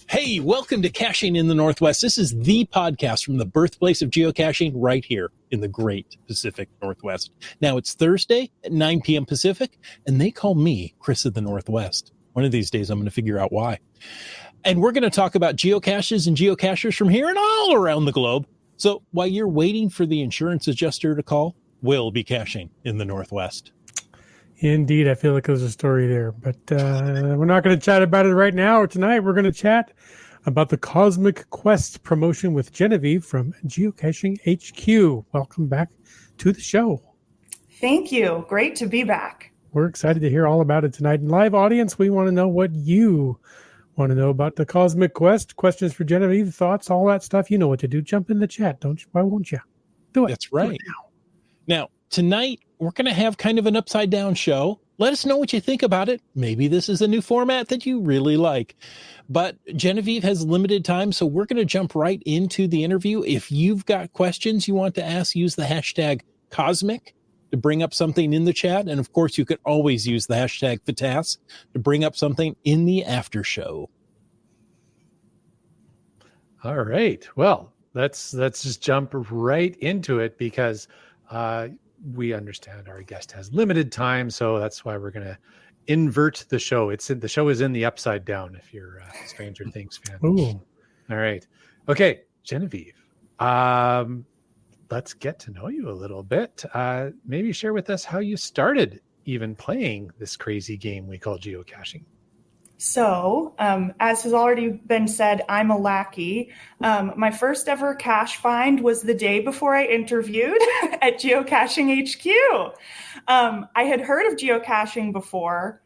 Hey, welcome to Caching in the Northwest. This is the podcast from the birthplace of geocaching right here in the great Pacific Northwest. Now it's Thursday at 9 p.m. Pacific, and they call me Chris of the Northwest. One of these days, I'm going to figure out why. And we're going to talk about geocaches and geocachers from here and all around the globe. So while you're waiting for the insurance adjuster to call, we'll be caching in the Northwest. Indeed, I feel like there's a story there, but we're not going to chat about it right now or tonight. We're going to chat about the Cosmic Quest promotion with Genevieve from Geocaching HQ. Welcome back to the show. Thank you. Great to be back. We're excited to hear all about it tonight. And live audience, we want to know what you want to know about the Cosmic Quest. Questions for Genevieve, thoughts, all that stuff. You know what to do. Jump in the chat, don't you? Why won't you? Do it. That's right. Now, tonight, we're going to have kind of an upside down show. Let us know what you think about it. Maybe this is a new format that you really like. But Genevieve has limited time, so we're going to jump right into the interview. If you've got questions you want to ask, use the hashtag Cosmic to bring up something in the chat. And of course, you could always use the hashtag FATAS to bring up something in the after show. All right. Well, let's just jump right into it because we understand our guest has limited time, so that's why we're going to invert the show. The show is in the upside down if you're a Stranger Things fan. Ooh. All right. Okay, Genevieve. Let's get to know you a little bit. Maybe share with us how you started even playing this crazy game we call geocaching. So, as has already been said, I'm a lackey. My first ever cache find was the day before I interviewed at Geocaching HQ. I had heard of geocaching before,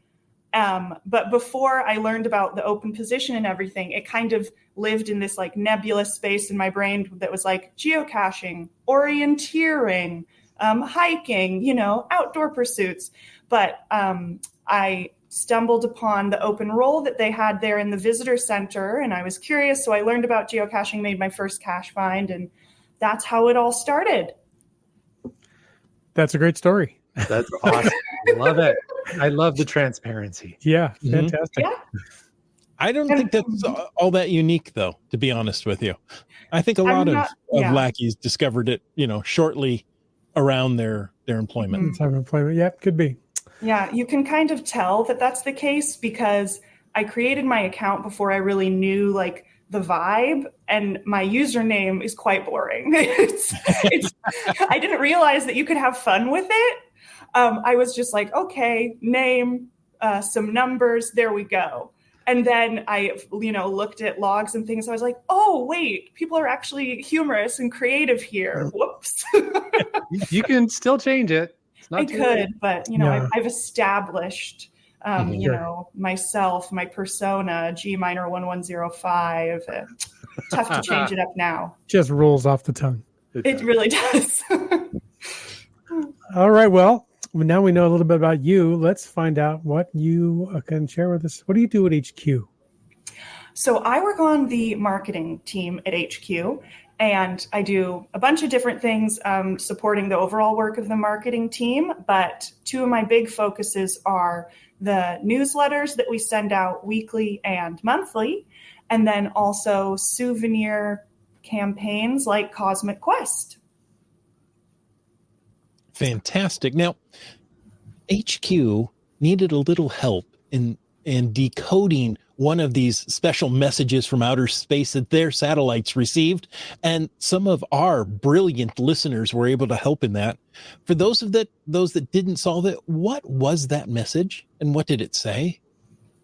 but before I learned about the open position and everything, it kind of lived in this like nebulous space in my brain that was like geocaching, orienteering, hiking, outdoor pursuits. But I stumbled upon the open role that they had there in the visitor center, and I was curious, so I learned about geocaching, made my first cache find, and that's how it all started. That's a great story. That's awesome. Love it. I love the transparency. Yeah, fantastic. Yeah. I don't think that's all that unique, though, to be honest with you. I think a lot of lackeys discovered it, shortly around their employment. Time of employment. Yeah, could be. Yeah, you can kind of tell that that's the case because I created my account before I really knew like the vibe, and my username is quite boring. I didn't realize that you could have fun with it. I was just like, okay, name, some numbers, there we go. And then I, looked at logs and things. I was like, oh, wait, people are actually humorous and creative here. Whoops. You can still change it. I could, but I've established, myself, my persona, G minor 1105. Tough to change it up now. Just rolls off the tongue. It really does. All right. Well, now we know a little bit about you. Let's find out what you can share with us. What do you do at HQ? So I work on the marketing team at HQ. And I do a bunch of different things supporting the overall work of the marketing team. But two of my big focuses are the newsletters that we send out weekly and monthly, and then also souvenir campaigns like Cosmic Quest. Fantastic. Now, HQ needed a little help in decoding one of these special messages from outer space that their satellites received. And some of our brilliant listeners were able to help in that. For those that didn't solve it, what was that message and what did it say?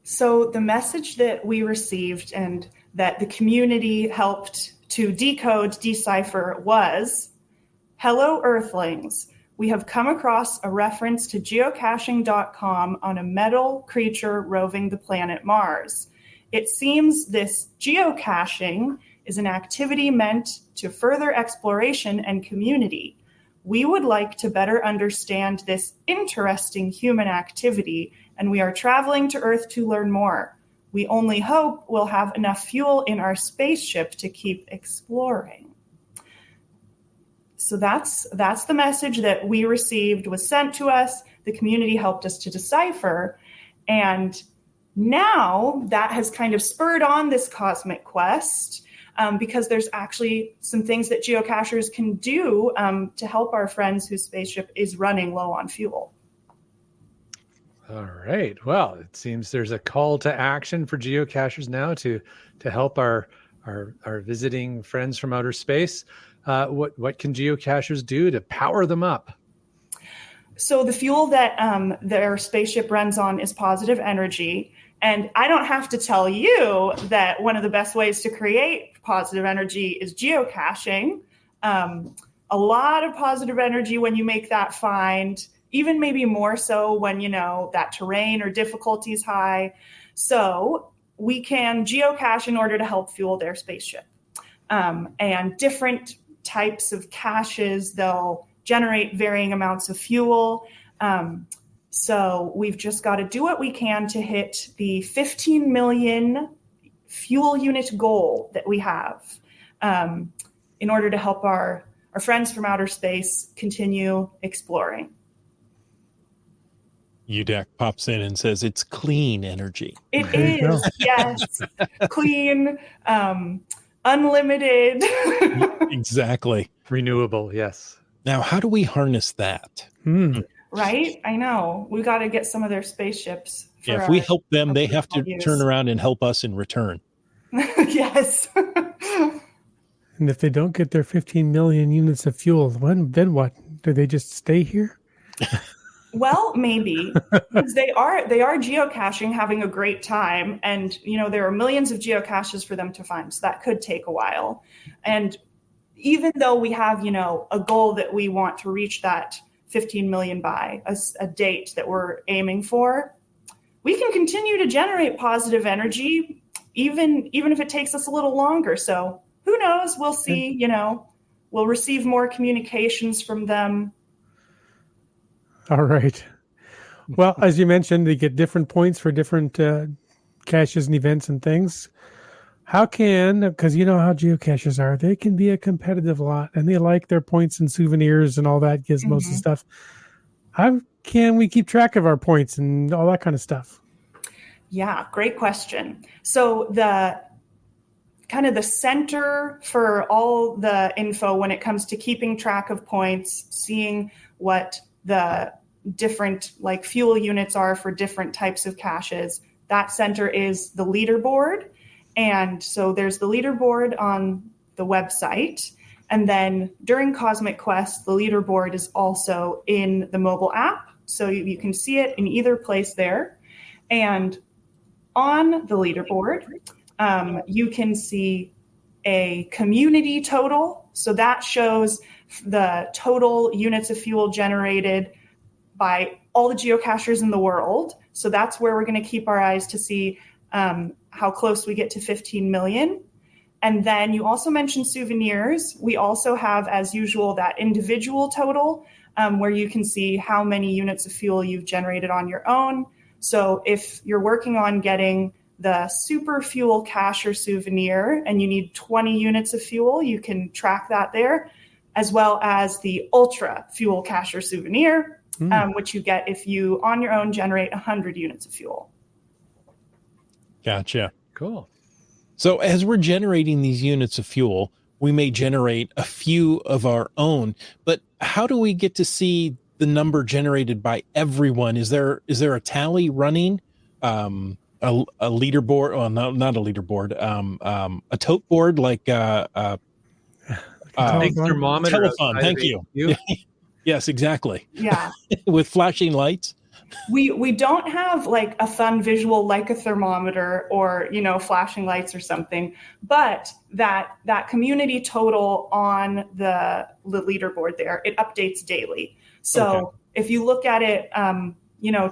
So the message that we received and that the community helped to decipher was, "Hello, Earthlings. We have come across a reference to geocaching.com on a metal creature roving the planet Mars. It seems this geocaching is an activity meant to further exploration and community. We would like to better understand this interesting human activity, and we are traveling to Earth to learn more. We only hope we'll have enough fuel in our spaceship to keep exploring. So that's the message that we received, was sent to us. The community helped us to decipher. And now that has kind of spurred on this cosmic quest, because there's actually some things that geocachers can do to help our friends whose spaceship is running low on fuel. All right. Well, it seems there's a call to action for geocachers now to help our visiting friends from outer space. What can geocachers do to power them up? So the fuel that their spaceship runs on is positive energy. And I don't have to tell you that one of the best ways to create positive energy is geocaching. A lot of positive energy when you make that find, even maybe more so when, that terrain or difficulty is high. So we can geocache in order to help fuel their spaceship. And different types of caches, they'll generate varying amounts of fuel. So we've just got to do what we can to hit the 15 million fuel unit goal that we have in order to help our friends from outer space continue exploring. UDAC pops in and says it's clean energy. It is, yes. Clean, unlimited. Exactly. Renewable, yes. Now, how do we harness that? Right? I know. We got to get some of their spaceships. If we help them, they have to use. turn around and help us in return. Yes. And if they don't get their 15 million units of fuel, then what? Do they just stay here? Well, maybe, because they are geocaching, having a great time, and there are millions of geocaches for them to find, so that could take a while. And even though we have a goal that we want to reach that 15 million by a date that we're aiming for, we can continue to generate positive energy, even if it takes us a little longer. So who knows? We'll see. We'll receive more communications from them. All right. Well, as you mentioned, they get different points for different caches and events and things. Because you know how geocachers are, they can be a competitive lot, and they like their points and souvenirs and all that gizmos and stuff. How can we keep track of our points and all that kind of stuff? Yeah, great question. So the center for all the info when it comes to keeping track of points, seeing what the different fuel units are for different types of caches, that center is the leaderboard. And so there's the leaderboard on the website. And then during Cosmic Quest, the leaderboard is also in the mobile app. So you can see it in either place there. And on the leaderboard, you can see a community total. So that shows the total units of fuel generated by all the geocachers in the world. So that's where we're going to keep our eyes to see how close we get to 15 million. And then you also mentioned souvenirs. We also have, as usual, that individual total where you can see how many units of fuel you've generated on your own. So if you're working on getting the super fuel cacher souvenir and you need 20 units of fuel, you can track that there, as well as the ultra fuel cacher souvenir, which you get if you on your own generate 100 units of fuel. Gotcha. Cool. So as we're generating these units of fuel, we may generate a few of our own, but how do we get to see the number generated by everyone? Is there a tally running? A leaderboard? Oh, no, not a leaderboard. A tote board, like big thermometer. Telephone. Thank you. Yes, exactly. Yeah. With flashing lights. We don't have like a fun visual like a thermometer or, flashing lights or something, but that community total on the leaderboard there, it updates daily. So if you look at it,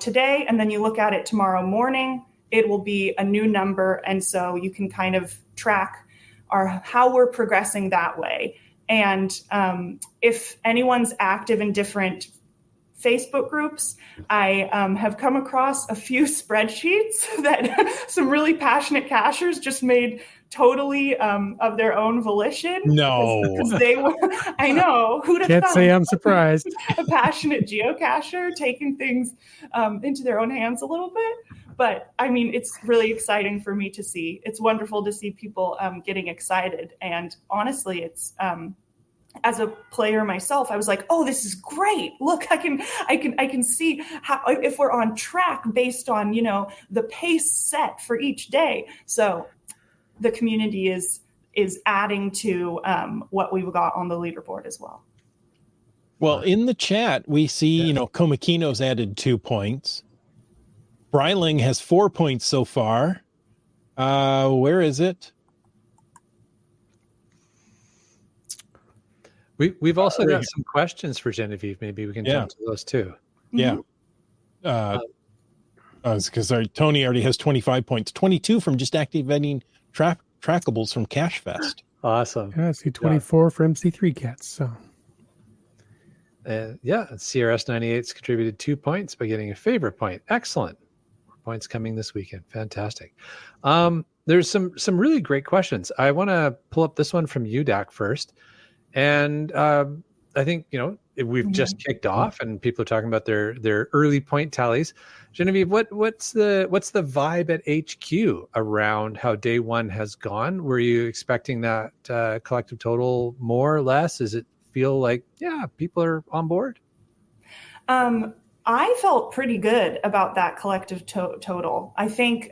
today, and then you look at it tomorrow morning, it will be a new number. And so you can kind of track how we're progressing that way. And if anyone's active in different Facebook groups, I have come across a few spreadsheets that some really passionate cachers just made totally of their own volition. No. Because they were, I know, who'd have Can't thought say I'm surprised. a passionate geocacher taking things into their own hands a little bit. But I mean, it's really exciting for me to see. It's wonderful to see people getting excited. And honestly, it's as a player myself, I was like, "Oh, this is great! Look, I can see how if we're on track based on the pace set for each day." So the community is adding to what we've got on the leaderboard as well. Well, in the chat, we see, Komakino's added 2 points. Breiling has 4 points so far. Where is it? We've also got some questions for Genevieve. Maybe we can jump to those too. Yeah. Because Tony already has 25 points, 22 from just activating trackables from CacheFest. Awesome. Yeah, I see 24 for MC3 Cats. So. CRS 98's contributed 2 points by getting a favorite point. Excellent. More points coming this weekend. Fantastic. There's some really great questions. I want to pull up this one from UDAC first. And I think, we've just kicked off and people are talking about their early point tallies. Genevieve, what's the vibe at HQ around how day one has gone? Were you expecting that collective total more or less? Does it feel like, people are on board? I felt pretty good about that collective total. I think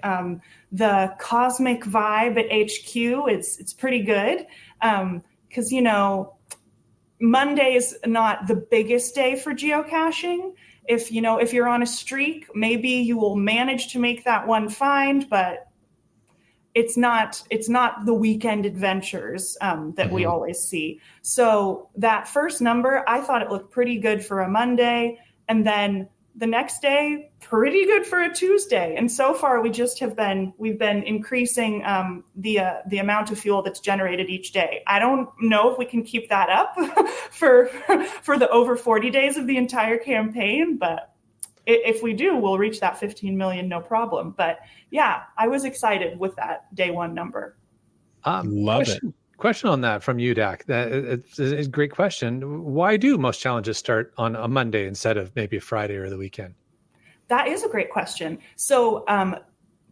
the cosmic vibe at HQ it's pretty good. Because, Monday is not the biggest day for geocaching. If you're on a streak, maybe you will manage to make that one find, but it's not the weekend adventures that we always see. So that first number, I thought it looked pretty good for a Monday. And then the next day, pretty good for a Tuesday. And so far, we've been increasing the amount of fuel that's generated each day. I don't know if we can keep that up for the over 40 days of the entire campaign, but if we do, we'll reach that 15 million, no problem. But yeah, I was excited with that day one number. Love it. Question on that from UDAC. It's a great question. Why do most challenges start on a Monday instead of maybe a Friday or the weekend? That is a great question. So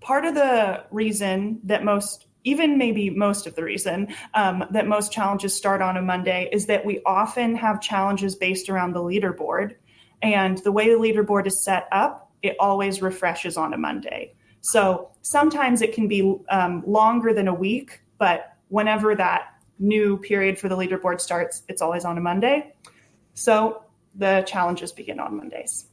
part of the reason that most of the reason that most challenges start on a Monday is that we often have challenges based around the leaderboard. And the way the leaderboard is set up, it always refreshes on a Monday. So sometimes it can be longer than a week, but whenever that new period for the leaderboard starts, it's always on a Monday. So the challenges begin on Mondays.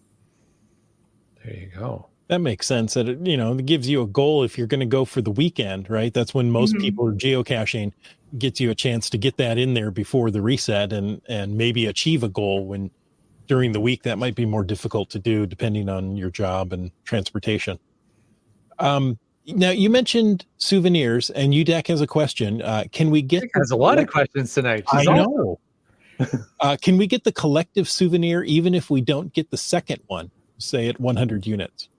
There you go. That makes sense. That it gives you a goal if you're going to go for the weekend, right? That's when most people are geocaching. Gets you a chance to get that in there before the reset and maybe achieve a goal when during the week that might be more difficult to do depending on your job and transportation. Now, you mentioned souvenirs, and UDAC has a question. Can we get... There's a lot of questions tonight. I know. Can we get the collective souvenir even if we don't get the second one, say at 100 units?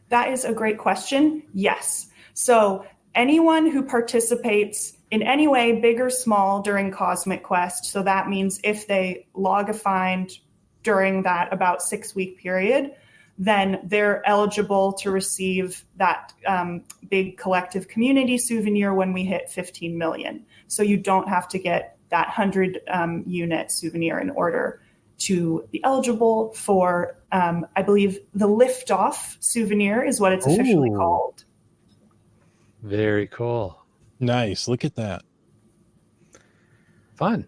That is a great question. Yes. So anyone who participates in any way, big or small, during Cosmic Quest, so that means if they log a find during that about 6-week period, then they're eligible to receive that big collective community souvenir when we hit 15 million. So you don't have to get that 100 unit souvenir in order to be eligible for, I believe, the liftoff souvenir is what it's officially called. Very cool. Nice. Look at that. Fun.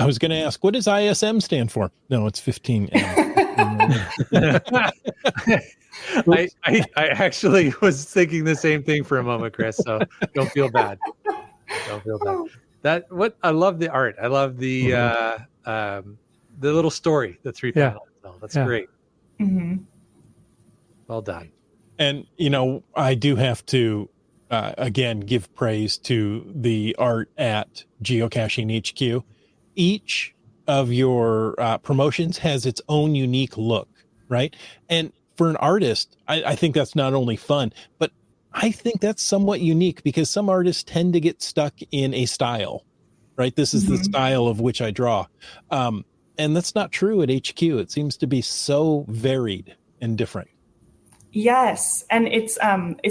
I was going to ask, what does ISM stand for? No, it's 15. I actually was thinking the same thing for a moment, Chris. So don't feel bad. Don't feel bad. I love the art. I love the little story, the 3 panels. Oh, that's great. Mm-hmm. Well done. And I do have to again, give praise to the art at Geocaching HQ. Each of your promotions has its own unique look, right? And for an artist, I think that's not only fun, but I think that's somewhat unique because some artists tend to get stuck in a style, right? This is the style of which I draw. And that's not true at HQ. It seems to be so varied and different. Yes, and it's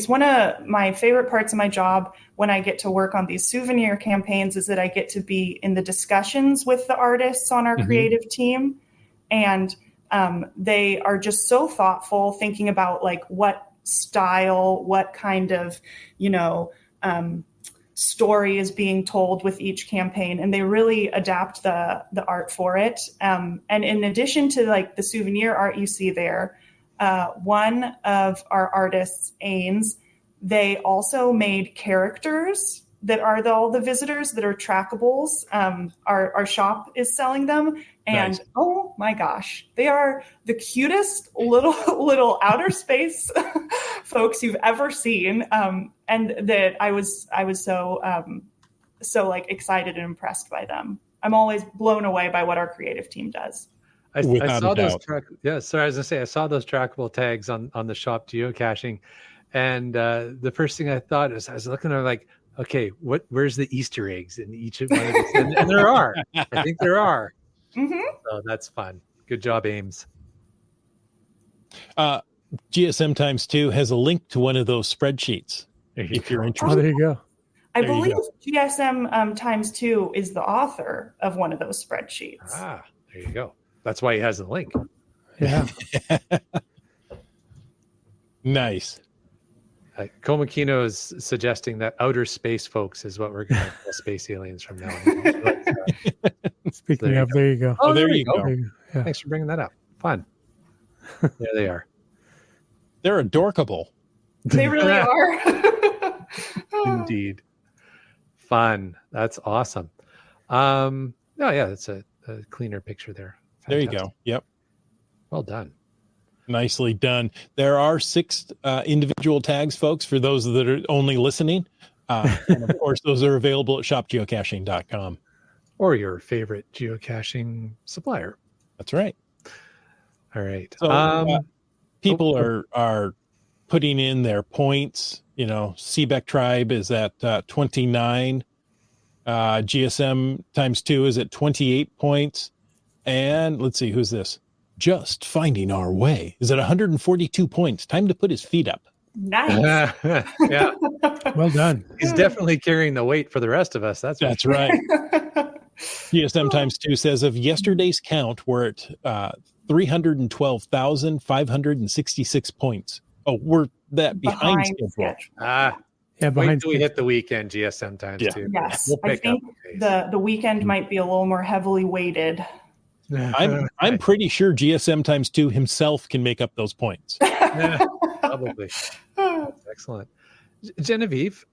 one of my favorite parts of my job when I get to work on these souvenir campaigns is that I get to be in the discussions with the artists on our creative team, and they are just so thoughtful, thinking about like what style, what kind of story is being told with each campaign, and they really adapt the art for it. And in addition to like the souvenir art you see there. One of our artists, Ains, they also made characters that are all the visitors that are trackables. Our shop is selling them. And nice. Oh my gosh, they are the cutest little outer space folks you've ever seen. And that I was so like excited and impressed by them. I'm always blown away by what our creative team does. I saw those I was gonna say I saw those trackable tags on the shop geocaching, and the first thing I thought is I was looking at like, okay, where's the Easter eggs in each of one of these? And there are. I think there are. So that's fun. Good job, Ames. GSM times 2 has a link to one of those spreadsheets if you're interested. Oh, there you go. I believe GSM times 2 is the author of one of those spreadsheets. Ah, there you go. That's why he has the link. Yeah. Nice. Komakino is suggesting that outer space folks is what we're going to call space aliens from now on. Speaking of, there you go. Oh, there you go. Yeah. Thanks for bringing that up. Fun. There they are. They're adorkable. They really are. Indeed. Fun. That's awesome. That's a cleaner picture there. Fantastic. There you go. Yep. Well done. Nicely done. There are 6 individual tags, folks, for those that are only listening. And of course, those are available at shopgeocaching.com. Or your favorite geocaching supplier. That's right. All right. So people are putting in their points. Seebeck Tribe is at 29. GSM times 2 is at 28 points. And let's see, who's this? Just Finding Our Way is at 142 points. Time to put his feet up. Nice. Yeah. Well done. He's definitely carrying the weight for the rest of us. That's right. GSM times 2 says of yesterday's count, we're at 312,566 points. Oh, we're that behind schedule. Yeah, wait till we hit the weekend, GSM times 2. Yes, I think the weekend might be a little more heavily weighted. I'm pretty sure GSM times 2 himself can make up those points. Probably. Excellent. Genevieve,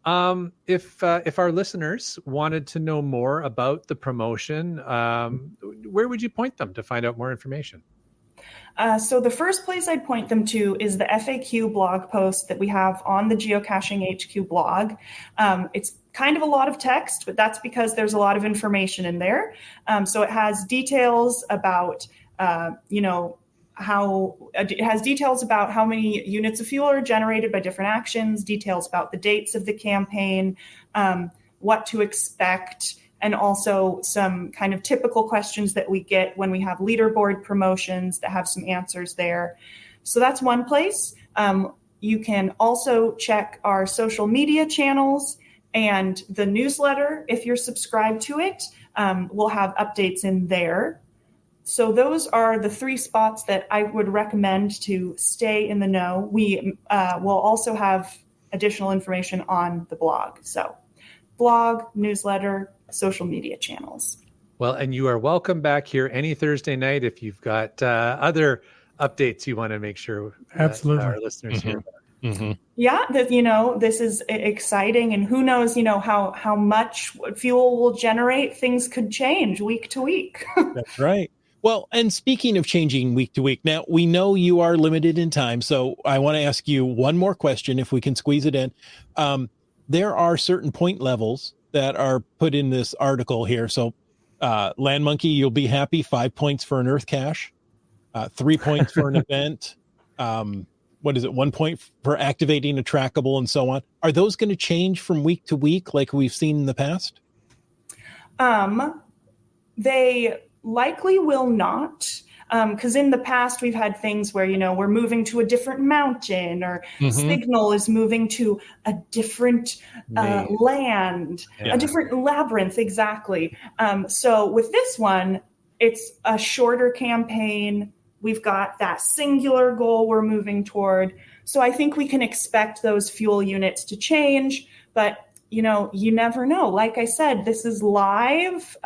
if our listeners wanted to know more about the promotion, where would you point them to find out more information? So the first place I'd point them to is the FAQ blog post that we have on the Geocaching HQ blog. It's kind of a lot of text, but that's because there's a lot of information in there. So it has details about, how many units of fuel are generated by different actions, details about the dates of the campaign, what to expect, and also some kind of typical questions that we get when we have leaderboard promotions that have some answers there. So that's one place. You can also check our social media channels and the newsletter. If you're subscribed to it, we'll have updates in there. So those are the 3 spots that I would recommend to stay in the know. We will also have additional information on the blog. So blog, newsletter, social media channels. Well, and you are welcome back here any Thursday night if you've got other updates you want to make sure absolutely our listeners hear about. Mm-hmm. Yeah, this is exciting, and who knows, how much fuel will generate. Things could change week to week. That's right. Well, and speaking of changing week to week, now we know you are limited in time, so I want to ask you one more question if we can squeeze it in. there are certain point levels that are put in this article here. So Land Monkey, you'll be happy, 5 points for an Earth cache, 3 points for an event. What is it? 1 point for activating a trackable and so on. Are those going to change from week to week like we've seen in the past? They likely will not. Because in the past, we've had things where, we're moving to a different mountain or Signal is moving to a different land, a different labyrinth. Exactly. So with this one, it's a shorter campaign. We've got that singular goal we're moving toward. So I think we can expect those fuel units to change, but you never know. Like I said, this is live.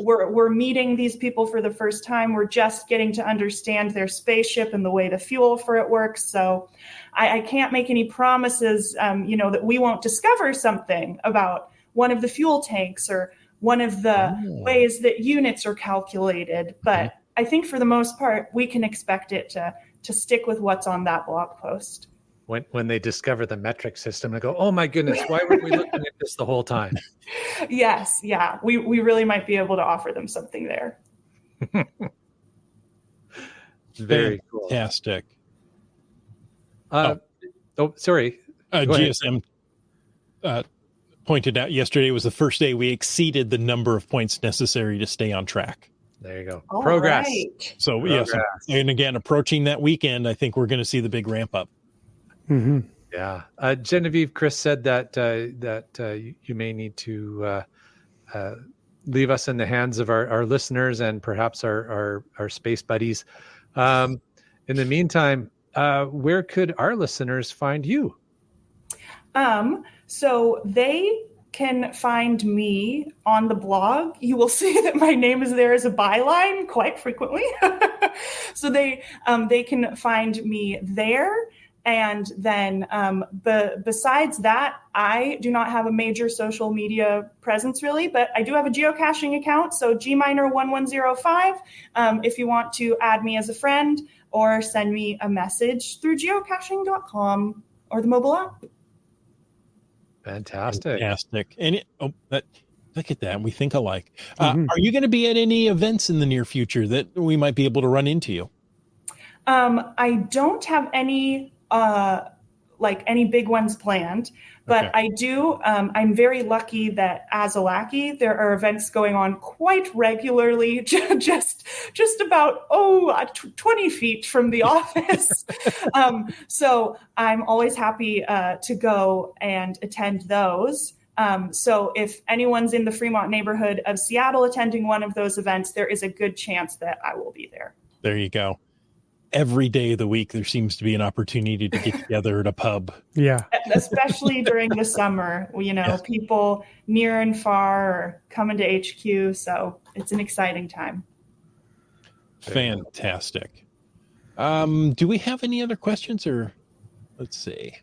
We're meeting these people for the first time. We're just getting to understand their spaceship and the way the fuel for it works. So I can't make any promises, that we won't discover something about one of the fuel tanks or one of the ways that units are calculated. But I think for the most part, we can expect it to stick with what's on that blog post. When they discover the metric system, they go, oh my goodness, why weren't we looking at this the whole time? Yes, yeah, we really might be able to offer them something there. Very cool. Fantastic. Sorry. GSM pointed out yesterday was the first day we exceeded the number of points necessary to stay on track. There you go. All Progress. right. So Progress. yes, and again, approaching that weekend, I think we're going to see the big ramp up. Mm-hmm. Yeah. Genevieve, Chris said that you may need to leave us in the hands of our listeners and perhaps our space buddies. In the meantime, where could our listeners find you? So they can find me on the blog. You will see that my name is there as a byline quite frequently. So they can find me there. And then besides that, I do not have a major social media presence really, but I do have a geocaching account. So gminer1105, if you want to add me as a friend or send me a message through geocaching.com or the mobile app. Fantastic. And look at that. We think alike. Are you going to be at any events in the near future that we might be able to run into you? I don't have any big ones planned, but I do. I'm very lucky that as a lackey, there are events going on quite regularly, just about 20 feet from the office. So I'm always happy to go and attend those. So if anyone's in the Fremont neighborhood of Seattle attending one of those events, there is a good chance that I will be there. There you go. Every day of the week, there seems to be an opportunity to get together at a pub. Yeah. Especially during the summer, people near and far are coming to HQ. So it's an exciting time. Fantastic. Do we have any other questions or let's see.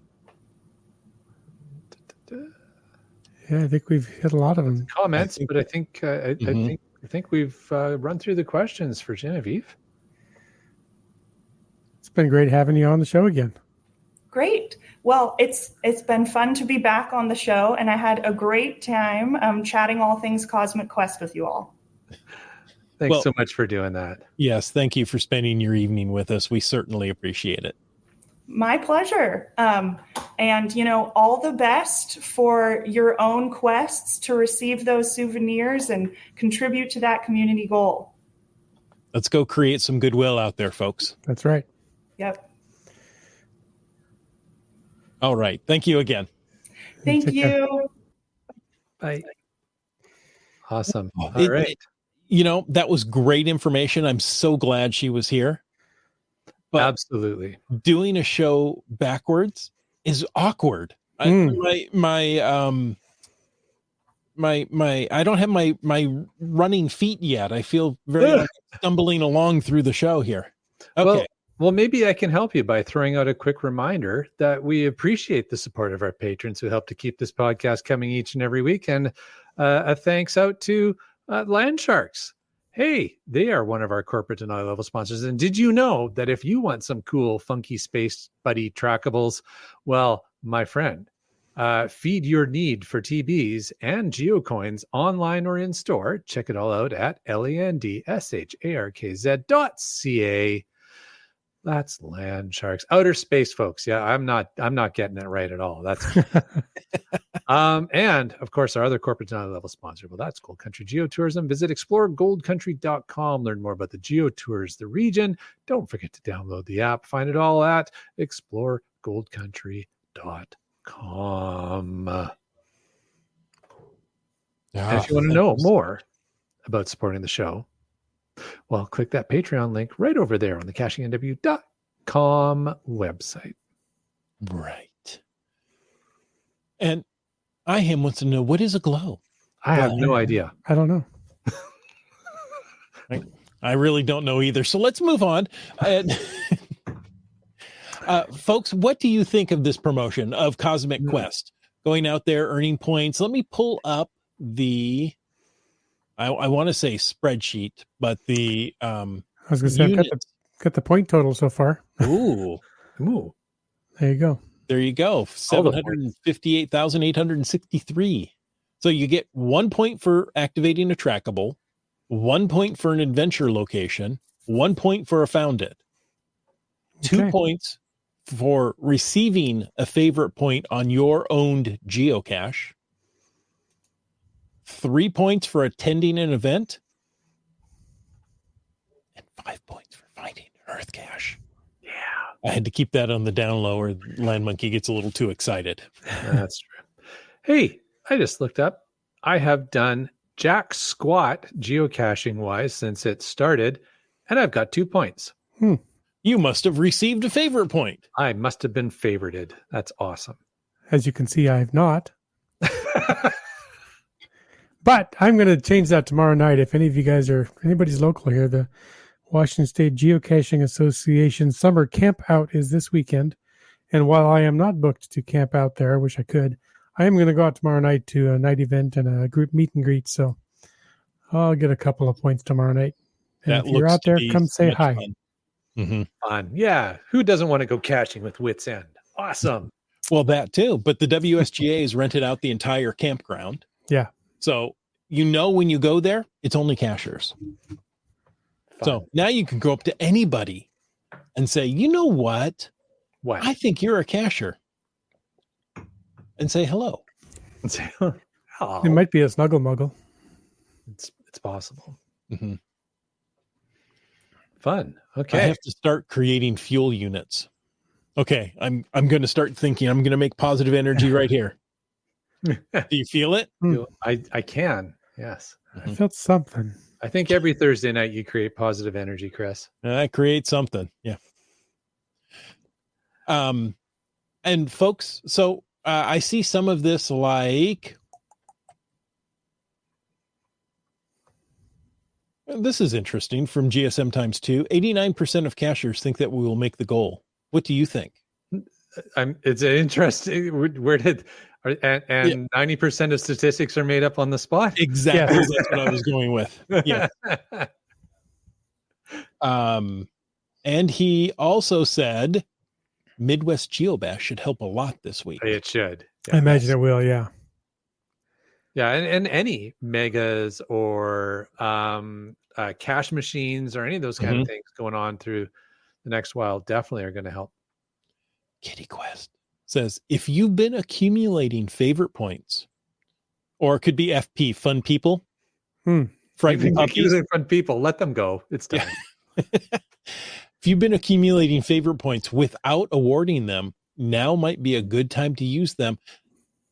Yeah, I think we've hit a lot of them. Comments, but I think we've run through the questions for Genevieve. It's been great having you on the show again. Great. Well, it's been fun to be back on the show, and I had a great time chatting all things Cosmic Quest with you all. Thanks so much for doing that. Yes, thank you for spending your evening with us. We certainly appreciate it. My pleasure. And, all the best for your own quests to receive those souvenirs and contribute to that community goal. Let's go create some goodwill out there, folks. That's right. Yep. All right. Thank you again. Thank you. Bye. Awesome. All right. That was great information. I'm so glad she was here. But absolutely. Doing a show backwards is awkward. I don't have my running feet yet. I feel very like stumbling along through the show here. Okay. Well, maybe I can help you by throwing out a quick reminder that we appreciate the support of our patrons who help to keep this podcast coming each and every week. And a thanks out to Land Sharks. Hey, they are one of our corporate and eye-level sponsors. And did you know that if you want some cool, funky space buddy trackables, well, my friend, Feed your need for TBs and geocoins online or in store. Check it all out at landsharkz.ca. That's Land Sharks. Outer space, folks. Yeah, I'm not getting it right at all. That's and of course our other corporate level sponsor. Well, that's Gold Country Geotourism. Visit exploregoldcountry.com. Learn more about the geotours, the region. Don't forget to download the app. Find it all at exploregoldcountry.com. And if you want to know more about supporting the show, well, click that Patreon link right over there on the cachingnw.com website. Right. And Iham wants to know, what is a glow? I have no idea. I don't know. I really don't know either. So let's move on. Folks, what do you think of this promotion of Cosmic Quest? Going out there, earning points. Let me pull up the, I want to say spreadsheet, but the I was going to say, I've got the point total so far. Ooh. There you go. There you go. 758,863. So you get 1 point for activating a trackable, 1 point for an adventure location, 1 point for a found it, 2 points for receiving a favorite point on your owned geocache, 3 points for attending an event, and 5 points for finding an earth cache. Yeah. I had to keep that on the down low or Land Monkey gets a little too excited. That's true. Hey, I just looked up. I have done jack squat geocaching wise since it started, and I've got 2 points. You must have received a favorite point. I must have been favorited. That's awesome. As you can see, I have not. But I'm going to change that tomorrow night. If any of you guys anybody's local here, the Washington State Geocaching Association Summer Camp Out is this weekend. And while I am not booked to camp out there, I wish I could, I am going to go out tomorrow night to a night event and a group meet and greet. So I'll get a couple of points tomorrow night. And if you're out there, come say hi. Fun. Mm-hmm. Fun. Yeah. Who doesn't want to go caching with Wits End? Awesome. Well, that too. But the WSGA has rented out the entire campground. Yeah. So, when you go there, it's only cachers. Fun. So now you can go up to anybody and say, you know what? What? I think you're a cacher. And say hello. It might be a snuggle muggle. It's possible. Mm-hmm. Fun. Okay. I have to start creating fuel units. Okay. I'm going to start thinking. I'm going to make positive energy right here. Do you feel it? I can. Yes. I felt something. I think every Thursday night you create positive energy, Chris. I create something. Yeah. And folks, so I see some of this like, this is interesting from GSM times 2. 89% of cachers think that we will make the goal. What do you think? It's an interesting. Where did and 90% of statistics are made up on the spot? Exactly. Yes. That's what I was going with. Yeah. And he also said Midwest Geobash should help a lot this week. It should. I imagine it will. Yeah. Yeah, and any megas or cash machines or any of those kind of things going on through the next while definitely are going to help. Kitty Quest says, if you've been accumulating favorite points, or it could be FP, fun people, frightened puppies. Fun people, let them go. It's time. Yeah. If you've been accumulating favorite points without awarding them, now might be a good time to use them.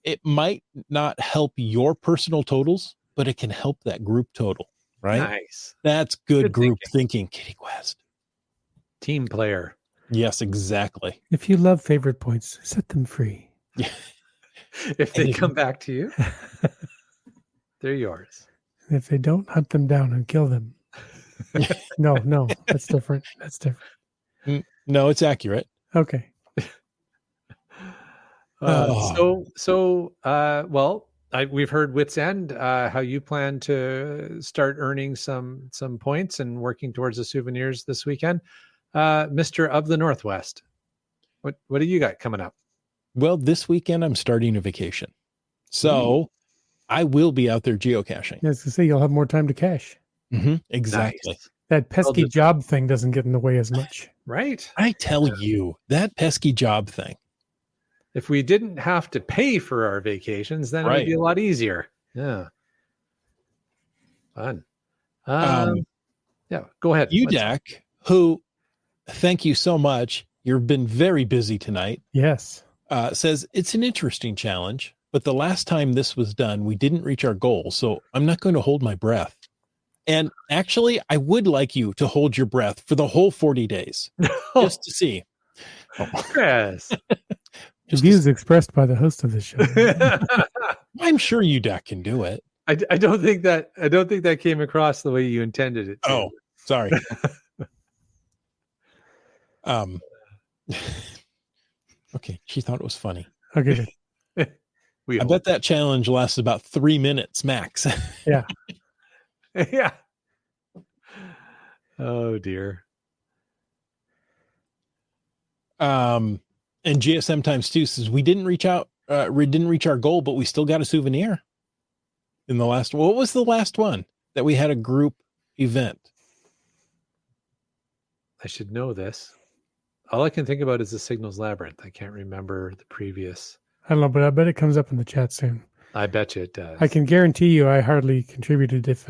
It might not help your personal totals, but it can help that group total, right? Nice. That's good group thinking, Kitty Quest. Team player. Yes, exactly. If you love favorite points, set them free. Yeah. If they come back to you, they're yours. If they don't, hunt them down and kill them. No, that's different. That's different. No, it's accurate. Okay. We've heard Wits End, how you plan to start earning some points and working towards the souvenirs this weekend. Mr. of the Northwest, what do you got coming up? Well, this weekend I'm starting a vacation. So I will be out there geocaching. As to say, you'll have more time to cache. Exactly. Nice. That pesky job thing doesn't get in the way as much. Right? I tell you, that pesky job thing. If we didn't have to pay for our vacations, then it would be a lot easier. Yeah. Fun. Yeah, go ahead. UDAC, who, thank you so much. You've been very busy tonight. Yes. Says it's an interesting challenge, but the last time this was done, we didn't reach our goal. So I'm not going to hold my breath. And actually, I would like you to hold your breath for the whole 40 days just to see. Yes. The views expressed by the host of the show. I'm sure UDAC can do it. I don't think that came across the way you intended it to. Oh, sorry. Okay, she thought it was funny. Okay. I bet that challenge lasts about 3 minutes max. Yeah. Yeah. Oh dear. And GSM times 2 says we didn't reach our goal, but we still got a souvenir. In the last, what was the last one that we had a group event? I should know this. All I can think about is the Signals Labyrinth. I can't remember the previous. I don't know, but I bet it comes up in the chat soon. I bet you it does. I can guarantee you I hardly contributed, if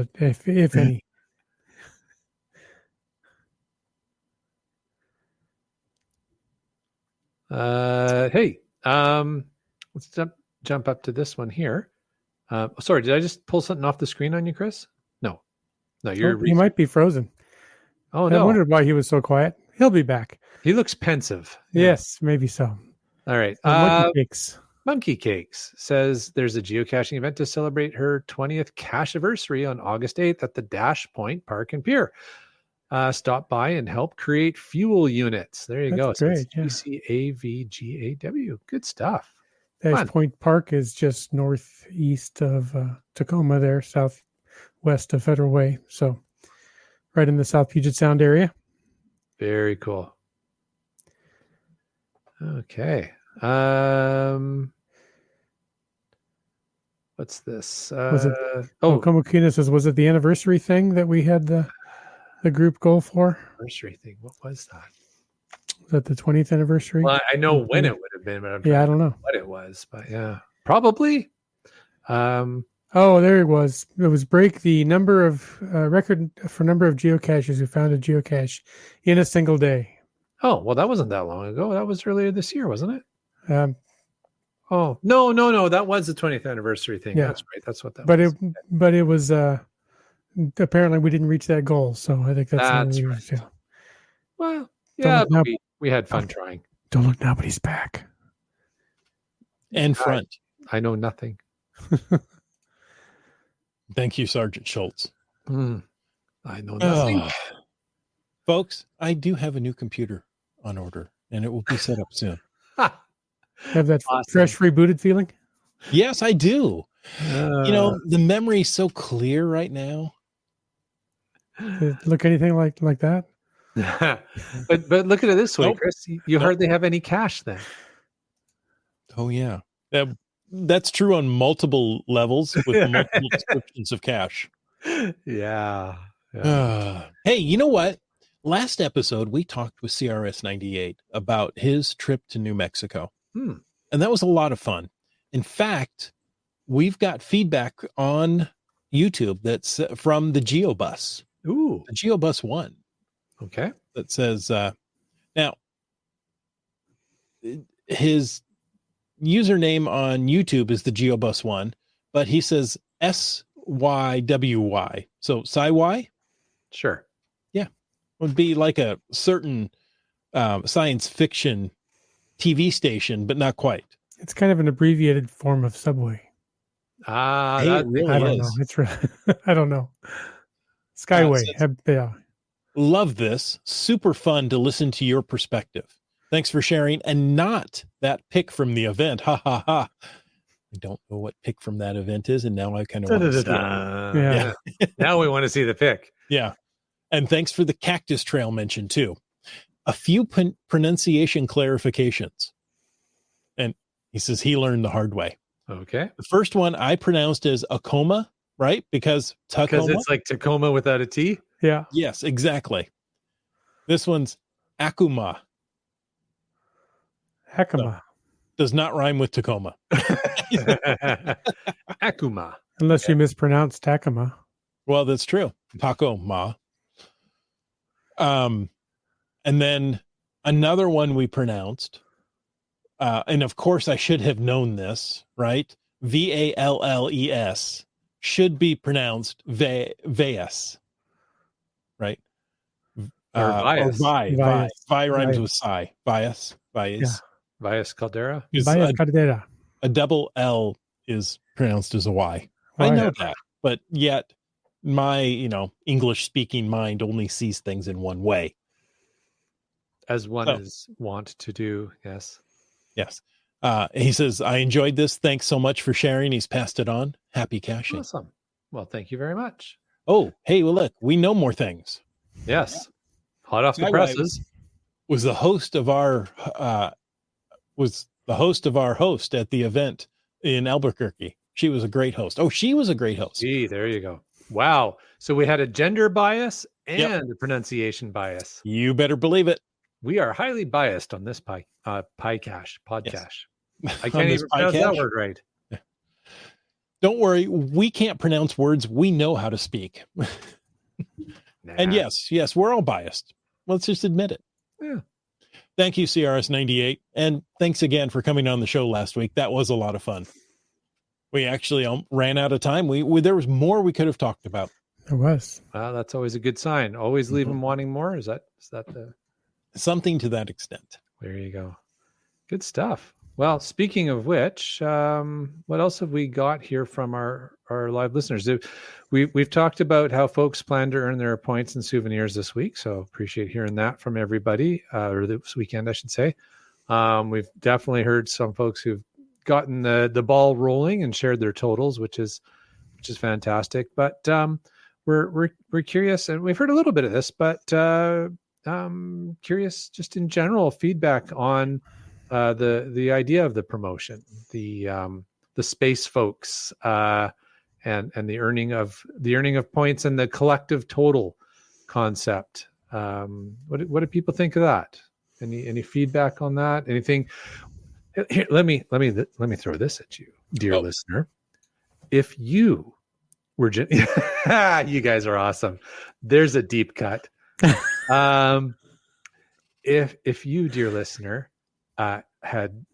any. Hey, let's jump up to this one here. Sorry, did I just pull something off the screen on you, Chris? No, He might be frozen. Oh I no, wondered why he was so quiet. He'll be back. he looks pensive. Yes, maybe so. All right. Monkey Cakes says there's a geocaching event to celebrate her 20th cache anniversary on August 8th at the Dash Point Park and Pier. Stop by and help create fuel units. There you go. That's great. So DCAVGAW. Good stuff. Dash Point Park is just northeast of Tacoma there, southwest of Federal Way. So right in the South Puget Sound area. Very cool. Okay. What's this? Was it? Komokina says, was it the anniversary thing that we had the group goal for? Anniversary thing. What was that? Was that the 20th anniversary? Well, I know when it would have been, but I don't know what it was. But yeah, probably. Oh, there it was. It was break the number of record for number of geocachers who found a geocache in a single day. Oh, well, that wasn't that long ago. That was earlier this year, wasn't it? Oh, no. That was the 20th anniversary thing. Yeah. That's right. That's what that was. But it was apparently we didn't reach that goal. So I think that's right. Yeah. Well, yeah, but we had fun trying. Don't look now, but he's back. And front. I know nothing. Thank you, Sergeant Schultz. I know nothing. Folks, I do have a new computer on order, and it will be set up soon. Have that fresh rebooted feeling? Yes, I do. The memory is so clear right now. Does it look anything like that? but look at it this way, Chris. You hardly have any cache then. Oh, yeah. That's true on multiple levels with multiple descriptions of cache. Yeah. Hey, you know what? Last episode, we talked with CRS 98 about his trip to New Mexico. And that was a lot of fun. In fact, we've got feedback on YouTube that's from the GeoBus. Ooh. The GeoBus 1. Okay. That says, now, his username on YouTube is the GeoBus 1, but he says SYWY. So, SciY? Sure. Yeah. Would be like a certain science fiction TV station, but not quite. It's kind of an abbreviated form of Subway. It really I don't is. know. It's I don't know. Skyway. Yeah. Love this. Super fun to listen to your perspective. Thanks for sharing. And not that pick from the event. Ha ha ha. I don't know what pick from that event is, and now I kind of want to see it. Yeah. Now we want to see the pick. Yeah. And thanks for the cactus trail mention too. A few pronunciation clarifications. And He says he learned the hard way. Okay. The first one I pronounced as Acoma, right? Because Tacoma. It's like Tacoma without a T. Yeah. Yes, exactly. This one's Akuma. Hekima. Does not rhyme with Tacoma. Akuma. Unless you mispronounce Takuma. Well, that's true. Tacoma. And then another one we pronounced, and of course I should have known this, right? Valles should be pronounced Vayas, right? Or Vias. Vi rhymes with Psi. Vias. Vias Caldera. Vaya Cardera. A double L is pronounced as a Y. I Right. know that, but yet my, English speaking mind only sees things in one way. As one is wont to do. Yes. Yes. He says, I enjoyed this. Thanks so much for sharing. He's passed it on. Happy caching. Awesome. Well, thank you very much. Oh, hey, well, look, we know more things. Yes. Hot off the My presses. Was the host of our host at the event in Albuquerque. She was a great host. Oh, she was a great host. Gee, there you go. Wow. So we had a gender bias and a pronunciation bias. You better believe it. We are highly biased on this podcast. Yes. I can't even pronounce that word right. Don't worry. We can't pronounce words we know how to speak. And yes, we're all biased. Let's just admit it. Yeah. Thank you, CRS98. And thanks again for coming on the show last week. That was a lot of fun. We actually ran out of time. There was more we could have talked about. It was. Well, that's always a good sign. Always leave them wanting more. Is that the something to that extent? There you go. Good stuff. Well, speaking of which, what else have we got here from our live listeners? We've talked about how folks plan to earn their points and souvenirs this week. So appreciate hearing that from everybody, or this weekend, I should say. We've definitely heard some folks who've gotten the ball rolling and shared their totals, which is fantastic. But we're curious, and we've heard a little bit of this, but curious just in general feedback on the idea of the promotion, the space folks, and the earning of points and the collective total concept. What do people think of that? Any feedback on that? Anything? Here, let me throw this at you, dear listener. If you were you guys are awesome. There's a deep cut. If you, dear listener, had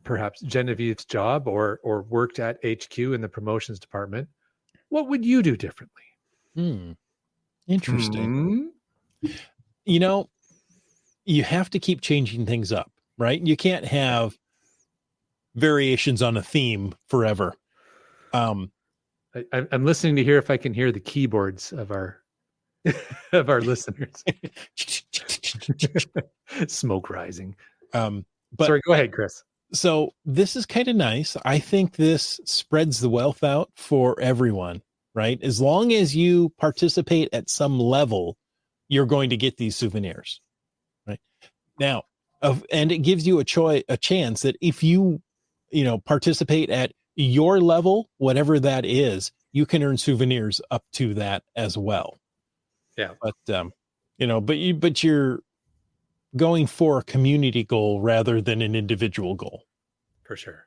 perhaps Genevieve's job or worked at HQ in the promotions department, what would you do differently? Interesting. You have to keep changing things up, right? You can't have variations on a theme forever. I'm listening to hear if I can hear the keyboards of our listeners. Smoke rising. But sorry, go ahead, Chris. So this is kind of nice. I think this spreads the wealth out for everyone, right? As long as you participate at some level, you're going to get these souvenirs, right? Now, and it gives you a chance that if you participate at your level, whatever that is, you can earn souvenirs up to that as well. Yeah. But but you're going for a community goal rather than an individual goal. For sure.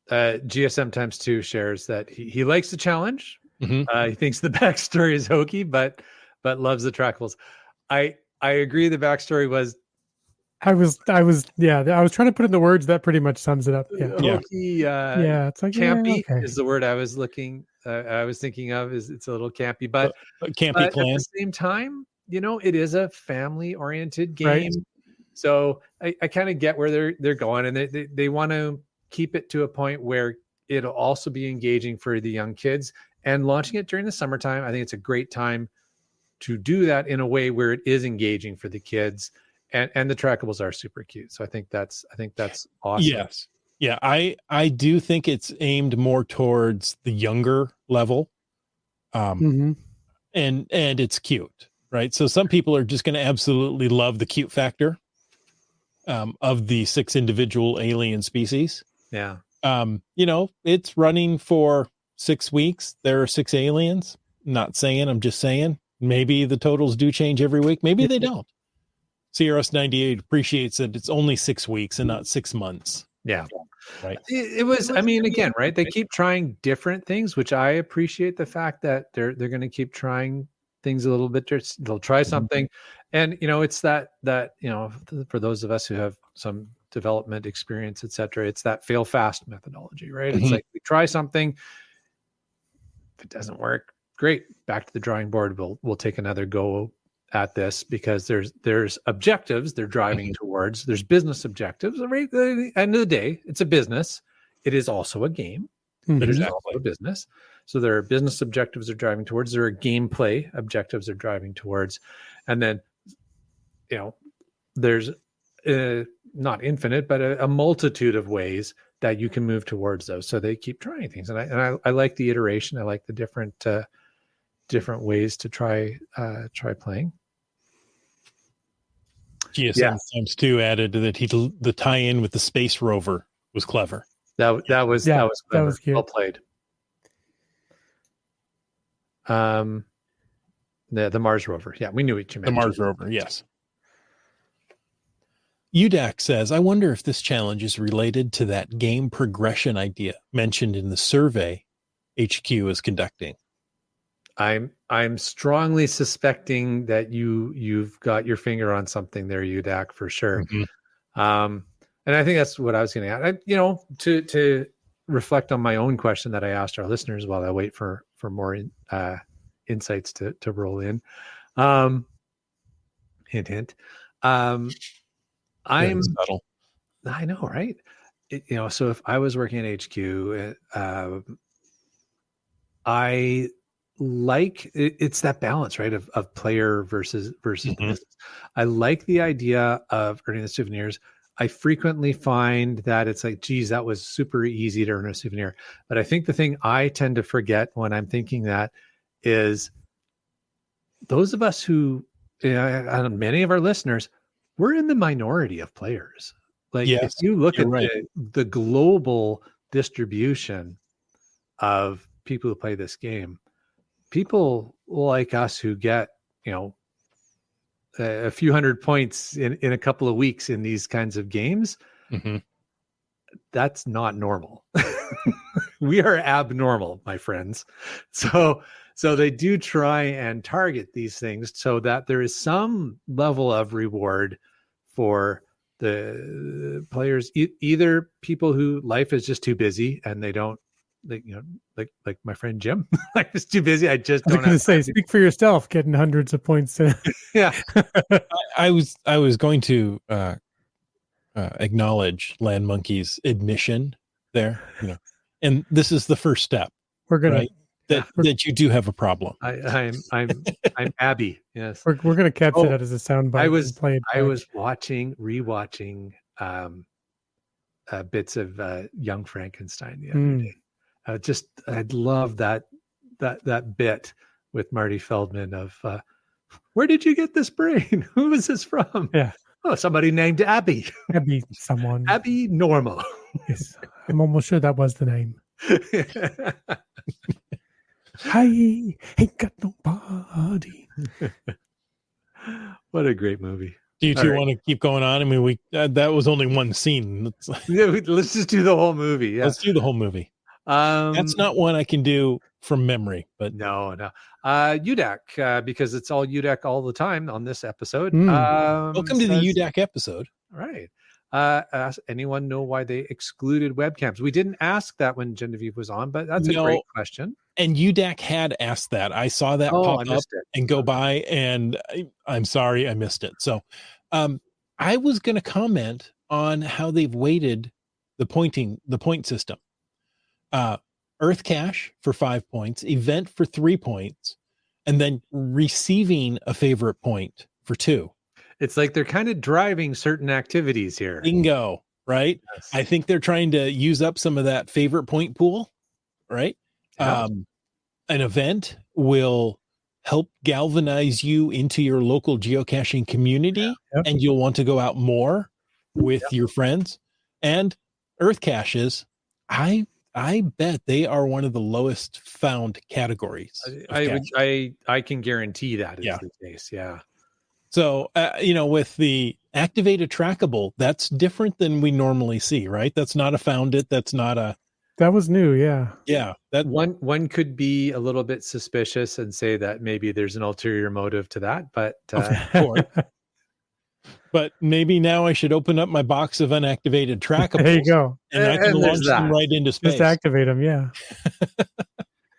GSM times 2 shares that he likes the challenge. Mm-hmm. He thinks the backstory is hokey, but loves the trackables. I agree. The backstory was. I was trying to put it in the words that pretty much sums it up. Hokey. It's like campy is the word I was looking. I was thinking of it's a little campy, but campy clan. At the same time, it is a family-oriented game. Right. So I kind of get where they're going, and they want to keep it to a point where it'll also be engaging for the young kids. And launching it during the summertime, I think it's a great time to do that in a way where it is engaging for the kids. And the trackables are super cute. So I think that's awesome. Yes. Yeah. I do think it's aimed more towards the younger level. And it's cute, right? So some people are just going to absolutely love the cute factor. of the 6 individual alien species. Yeah. It's running for 6 weeks. There are 6 aliens. Not saying, I'm just saying. Maybe the totals do change every week. Maybe they don't. CRS98 appreciates that it's only 6 weeks and not 6 months. Yeah. Right. It was, I mean, again, right. They keep trying different things, which I appreciate the fact that they're going to keep trying things a little bit. They'll try something. And, it's that, for those of us who have some development experience, et cetera, it's that fail fast methodology, right? It's like we try something. If it doesn't work, great. Back to the drawing board. We'll take another go at this, because there's objectives they're driving towards. There's business objectives. Right? At the end of the day, it's a business. It is also a game, but it's also a business. So there are business objectives they're driving towards. There are gameplay objectives they're driving towards. And then, there's not infinite, but a multitude of ways that you can move towards those. So they keep trying things. And I like the iteration. I like the different ways to try playing. GSM times 2 added that the tie-in with the space rover was clever. That was clever. That was cute. Well played. The Mars rover. Yeah, we knew what you meant. The Mars rover, yes. UDAC says, I wonder if this challenge is related to that game progression idea mentioned in the survey HQ is conducting. I'm strongly suspecting that you've got your finger on something there, UDAC, for sure. And I think that's what I was going to add. To reflect on my own question that I asked our listeners while I wait for more insights to roll in. Hint, hint. I'm subtle. I know, right? So if I was working at HQ, I like it's that balance, right, of player versus business. I like the idea of earning the souvenirs. I frequently find that it's like, geez, that was super easy to earn a souvenir. But I think the thing I tend to forget when I'm thinking that is those of us who, and many of our listeners, we're in the minority of players. Like, if you look at the global distribution of people who play this game, people like us who get, a few hundred points in a couple of weeks in these kinds of games, that's not normal. We are abnormal, my friends. So they do try and target these things so that there is some level of reward for the players, either people who life is just too busy and they don't, like my friend Jim, life is too busy. I just don't have to say, speak for yourself, getting hundreds of points. Yeah. I was going to acknowledge Land Monkey's admission there, and this is the first step. We're gonna right? that you do have a problem. I'm Abby. Yes, we're gonna capture that as a soundbite. I was rewatching bits of Young Frankenstein the other day. I love that bit with Marty Feldman of where did you get this brain? Who is this from? Yeah. Oh, somebody named Abby. Someone. Abby Normal. Yes, I'm almost sure that was the name. I ain't got nobody. What a great movie. Do you two want to keep going on? I mean, we that was only one scene. Let's just do the whole movie. Yeah. Let's do the whole movie. That's not one I can do from memory, but no. UDAC, because it's all UDAC all the time on this episode. Welcome to the UDAC episode. Right. Anyone know why they excluded webcams? We didn't ask that when Genevieve was on, but that's a great question. And UDAC had asked that. I saw that pop up and go by, and I'm sorry I missed it. So I was going to comment on how they've weighted the point system. Earth Cache for 5 points, event for 3 points, and then receiving a favorite point for 2. It's like they're kind of driving certain activities here. Bingo, right? Yes. I think they're trying to use up some of that favorite point pool, right? Yeah. An event will help galvanize you into your local geocaching community, and you'll want to go out more. with your friends. And earth caches, I bet they are one of the lowest found categories. I can guarantee that is Yeah. the case. Yeah. So, with the activated trackable, that's different than we normally see, right? That's not a found it. That's not a, That was new. Yeah. that One could be a little bit suspicious and say that maybe there's an ulterior motive to that, but but maybe now I should open up my box of unactivated trackables. There you go. And I can And there's launch them that. right into space. Just activate them. Yeah.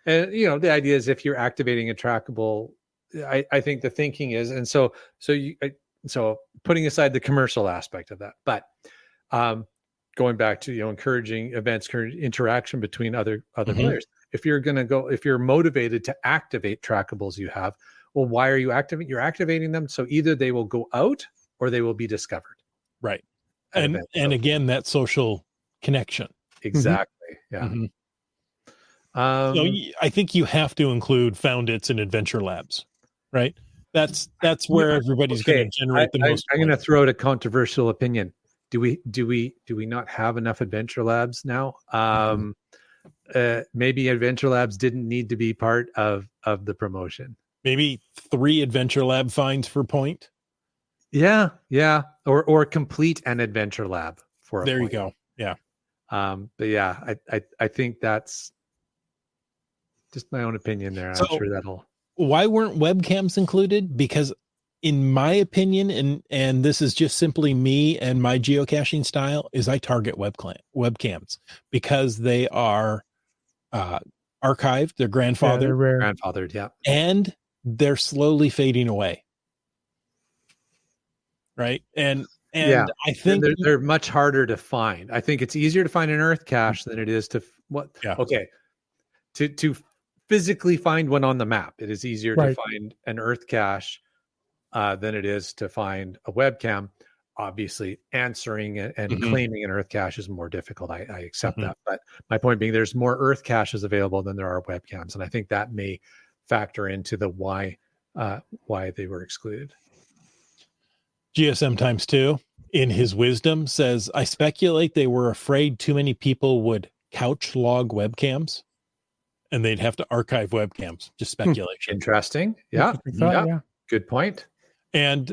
and the idea is if you're activating a trackable, I think the thinking is, and so putting aside the commercial aspect of that, but going back to encouraging events, interaction between other players. If you're motivated to activate trackables you have, well, why are you activating? You're activating them so either they will go out or they will be discovered. Right. And again, that social connection. Exactly. Yeah. Mm-hmm. So I think you have to include found its and adventure labs, right? That's where everybody's going to generate the most. I'm going to throw out a controversial opinion. Do we not have enough adventure labs now? Maybe adventure labs didn't need to be part of the promotion. Maybe 3 adventure lab finds for point. Yeah. Or complete an adventure lab for a there point. You go. Yeah. But yeah, I think that's just my own opinion there. I'm sure that'll. Why weren't webcams included? Because in my opinion, and this is just simply me and my geocaching style, is I target webcams because they are archived, they're grandfathered. They're rare. Grandfathered, yeah. And they're slowly fading away. Right. And I think they're much harder to find. I think it's easier to find an earth cache than it is to to physically find one on the map. It is easier to find an earth cache than it is to find a webcam. Obviously, answering and claiming an earth cache is more difficult. I accept that. But my point being, there's more earth caches available than there are webcams. And I think that may factor into the why they were excluded. GSM times 2, in his wisdom, says, I speculate they were afraid too many people would couch log webcams and they'd have to archive webcams. Just speculation. Interesting. Yeah. Good point. And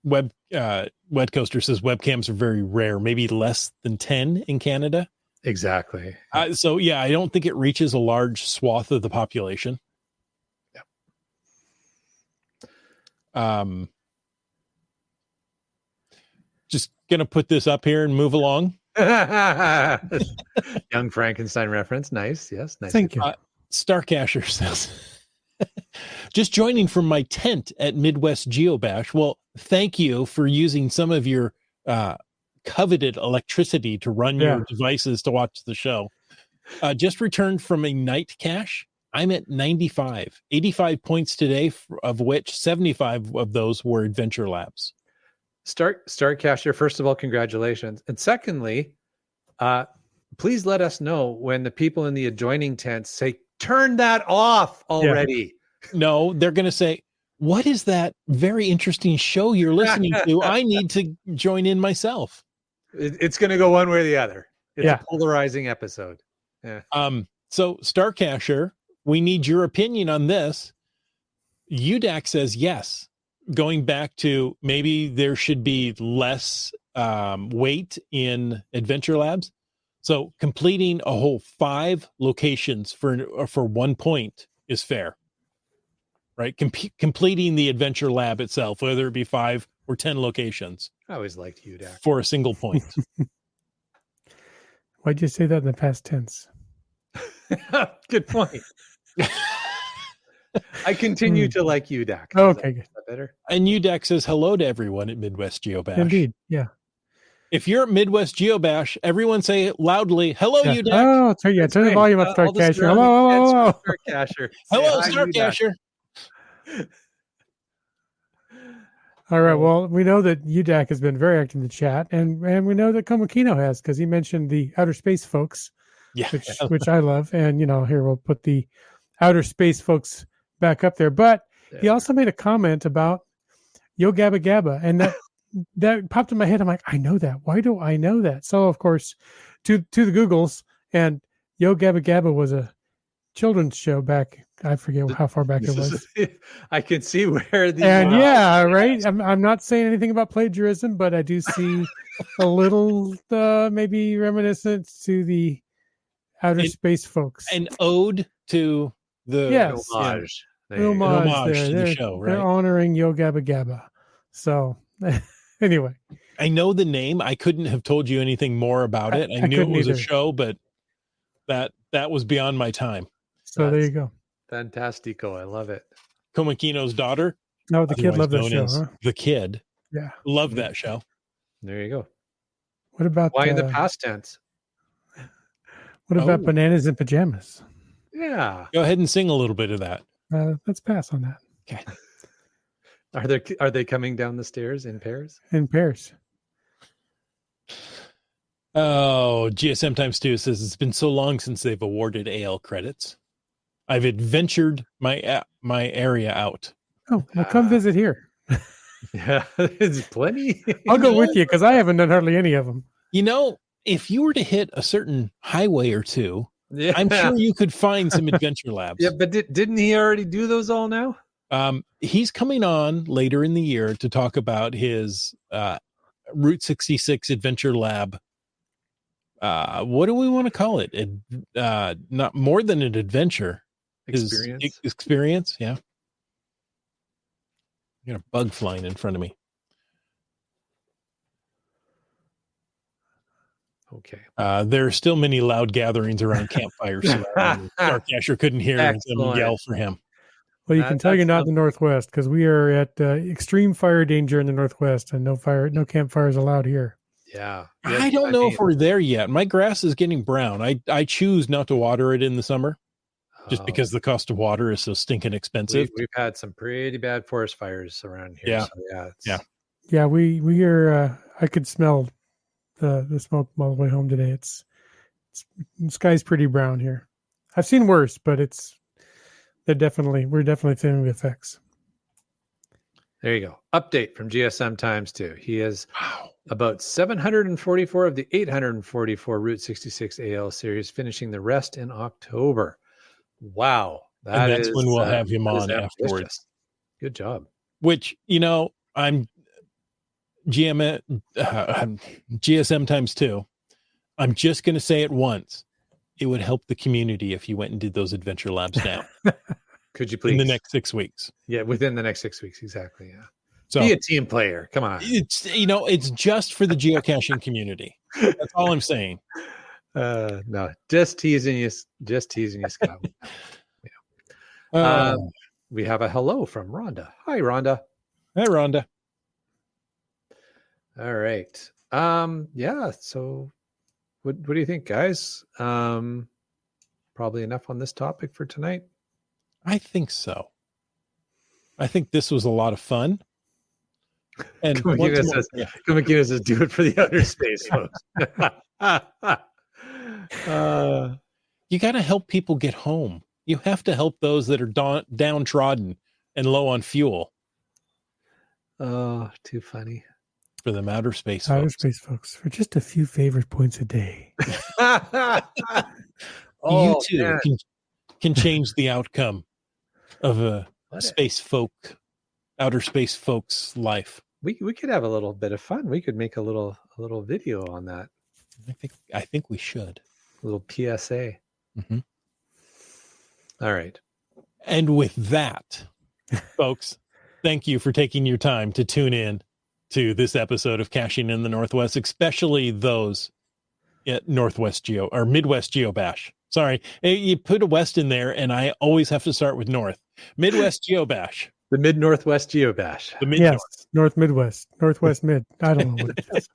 Wet Coaster says webcams are very rare, maybe less than 10 in Canada. Exactly. So I don't think it reaches a large swath of the population. Yeah. Just gonna put this up here and move along. Young Frankenstein reference. Nice. Yes. Nice. Thank you. Starcasher says, just joining from my tent at Midwest Geobash. Well, thank you for using some of your coveted electricity to run your devices to watch the show. Just returned from a night cache. I'm at 95, 85 points today, of which 75 of those were adventure labs. Starcacher, first of all, congratulations. And secondly, please let us know when the people in the adjoining tents say, turn that off already. Yeah. No, they're going to say, what is that very interesting show you're listening to? I need to join in myself. It's going to go one way or the other. It's a polarizing episode. Yeah. So Starcacher, we need your opinion on this. UDAC says yes. Going back to maybe there should be less weight in adventure labs. So completing a whole 5 locations for 1 point is fair, right? Completing the adventure lab itself, whether it be 5 or 10 locations. I always liked UDAC. For a single point. Why'd you say that in the past tense? Good point. I continue to like UDAC. Okay, good. Better. And UDAC says hello to everyone at Midwest Geobash. Indeed, yeah. If you're at Midwest Geobash, everyone say it loudly. Hello, UDAC. Oh, turn the volume up, Starcacher. Hello. Starcacher. Hello, Starcacher. All right. Well, we know that UDAC has been very active in the chat, and we know that Komokino has, because he mentioned the outer space folks, which I love. And here we'll put the outer space folks back up there. But he also made a comment about Yo Gabba Gabba, and that popped in my head. I'm like, I know that. Why do I know that? So of course, to the Googles, and Yo Gabba Gabba was a children's show back. I forget how far back it was. I can see where the And yeah, right. I'm not saying anything about plagiarism, but I do see a little maybe reminiscent to the outer space folks. An ode to the Yes. homage. homage there. to the They're- show, right? They're honoring Yo Gabba Gabba. So anyway, I know the name. I couldn't have told you anything more about it. I knew it couldn't was a either. show, but that was beyond my time. so there you go. Fantastico. I love it. Komakino's daughter, No, the kid otherwise loved that known show, as huh? The Kid, Yeah. loved that show. There you go. What about Why in the past tense? What about Oh. bananas in pajamas? Yeah. Go ahead and sing a little bit of that. Let's pass on that. Okay. Are they coming down the stairs in pairs? In pairs. Oh, GSM times 2 says it's been so long since they've awarded AL credits. I've adventured my area out. Oh, well, come visit here. Yeah, it's plenty. I'll go with you because I haven't done hardly any of them. You know, if you were to hit a certain highway or two, Yeah. I'm sure you could find some adventure labs. Yeah, but didn't he already do those all now? He's coming on later in the year to talk about his Route 66 Adventure Lab. What do we want to call it? Not more than an adventure. His experience, yeah. I got a bug flying in front of me. Okay. There are still many loud gatherings around campfires. Starcasher couldn't hear them yell for him. Well, you can tell you're not in the Northwest because we are at extreme fire danger in the Northwest, and no campfires allowed here. Yeah. I don't know if we're there yet. My grass is getting brown. I choose not to water it in the summer just because the cost of water is so stinking expensive. We've had some pretty bad forest fires around here. Yeah. So Yeah, we are. I could smell the smoke all the way home today. It's the sky's pretty brown here. I've seen worse, but we're definitely feeling the effects. There you go. Update from GSM times 2. He has about 744 of the 844 Route 66 AL series, finishing the rest in October. Wow. That's when we'll have him on afterwards. ambitious. Good job. Which, I'm GSM times 2. I'm just going to say it once. It would help the community if you went and did those adventure labs now. Could you please? In the next 6 weeks. Yeah, within the next 6 weeks. Exactly. Yeah. So Be a team player. Come on. It's just for the geocaching community. That's all I'm saying. No, just teasing you. Just teasing you, Scott. We have a hello from Rhonda. Hi, Rhonda. Hi, Rhonda. All right. Yeah. So, what do you think, guys? Probably enough on this topic for tonight. I think so. I think this was a lot of fun. And Kumakina says, do it for the outer space, folks. You got to help people get home. You have to help those that are downtrodden and low on fuel. Oh, too funny. For the outer space Outer folks. space folks, for just a few favorite points a day. You too can change the outcome of a outer space folks' life. We could have a little bit of fun. We could make a little video on that. I think we should. A little PSA. Mm-hmm. All right. And with that, folks, thank you for taking your time to tune in to this episode of Caching in the Northwest, especially those at Midwest Geobash. Sorry, you put a West in there, and I always have to start with North. Midwest Geobash. The Mid-Northwest Geobash. The Mid-North. North Midwest, Northwest Mid. I don't know what it is.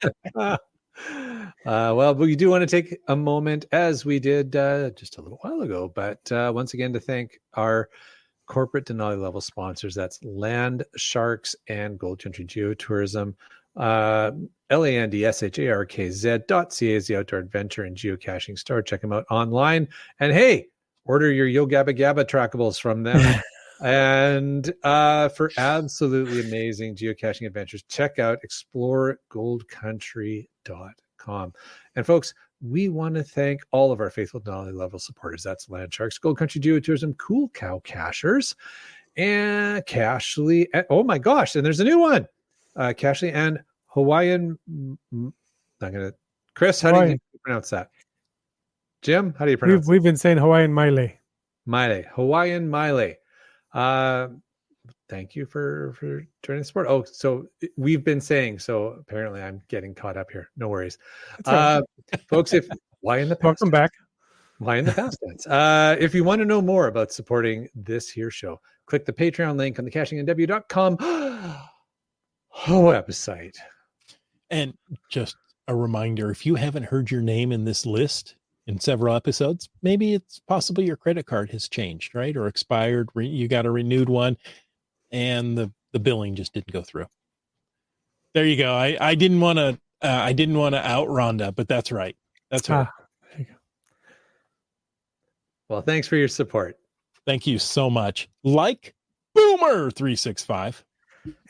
Well, we do want to take a moment, as we did just a little while ago, but once again to thank our corporate Denali level sponsors. That's Land Sharks and Gold Country Geotourism. LandSharkz.ca is the outdoor adventure and geocaching store. Check them out online. And hey, order your Yo Gabba Gabba trackables from them. And for absolutely amazing geocaching adventures, check out exploregoldcountry.com. And folks, we want to thank all of our faithful Dolly level supporters. That's Land Sharks, Gold Country Geotourism, Cool Cow Cachers, and Cashly. Oh my gosh, and there's a new one. Cashly and Hawaiian. Chris, how do you pronounce that? Jim, how do you pronounce it? We've been saying Hawaiian Maile. Hawaiian Maile. Thank you for joining the sport. Oh, so we've been saying, so apparently I'm getting caught up here. No worries. Right. Folks, why in the past? Welcome back. Why in the past tense? If you want to know more about supporting this here show, click the Patreon link on the cachingandw.com website. And just a reminder, if you haven't heard your name in this list in several episodes, maybe it's possible your credit card has changed, right? Or expired, you got a renewed one, and the billing just didn't go through. There you go. I didn't want to out Rhonda, but that's right. That's right. There you go. Well, thanks for your support. Thank you so much. Like Boomer365.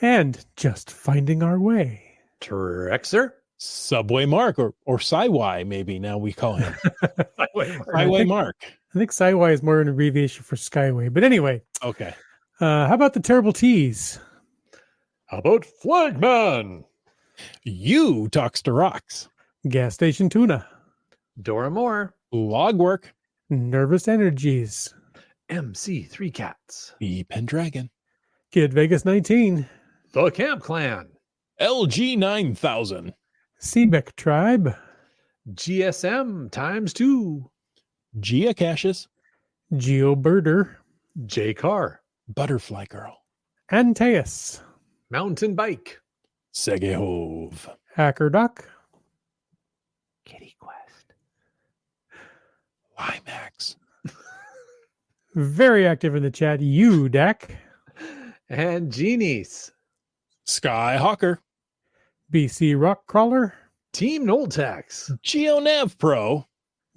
And just finding our way. Trexer. Subway Mark or Siwai, maybe now we call him. Highway Mark. I think Siwai is more an abbreviation for Skyway. But anyway. Okay. How about the Terrible Teas? How about Flagman? You Talks to Rocks. Gas Station Tuna. Dora Moore. Logwork. Nervous Energies. MC3 Cats. The Pendragon. Kid Vegas 19. The Camp Clan. LG 9000. Seebeck Tribe. GSM ×2. Geocaches. GeoBirder. J Car. Butterfly Girl. Antaeus. Mountain Bike. Segehove. Hacker Duck. Kitty Quest. Limax. Very active in the chat. Dak. And Genies. Skyhawker. BC Rock Crawler. Team Noltex. GeoNav Pro.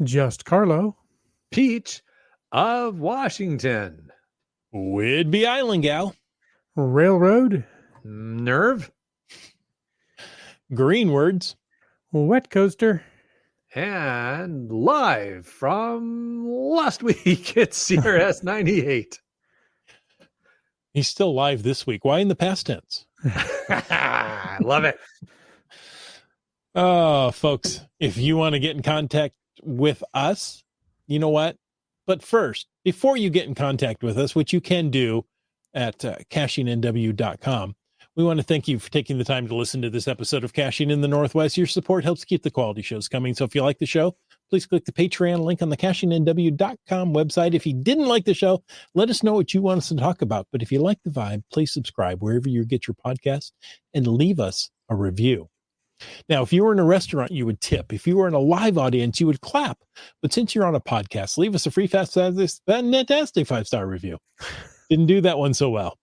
Just Carlo. Peach of Washington. Whidbey Island Gal. Railroad. Nerve. Greenwords. Wet Coaster. And live from last week, it's CRS 98. He's still live this week. Why in the past tense? I love it. Oh, folks, if you want to get in contact with us, you know what? But first, before you get in contact with us, which you can do at cachingandw.com, we want to thank you for taking the time to listen to this episode of Caching in the Northwest. Your support helps keep the quality shows coming. So if you like the show, please click the Patreon link on the cachingandw.com website. If you didn't like the show, let us know what you want us to talk about. But if you like the vibe, please subscribe wherever you get your podcast and leave us a review. Now, if you were in a restaurant, you would tip. If you were in a live audience, you would clap. But since you're on a podcast, leave us a free fantastic 5-star review. Didn't do that one so well.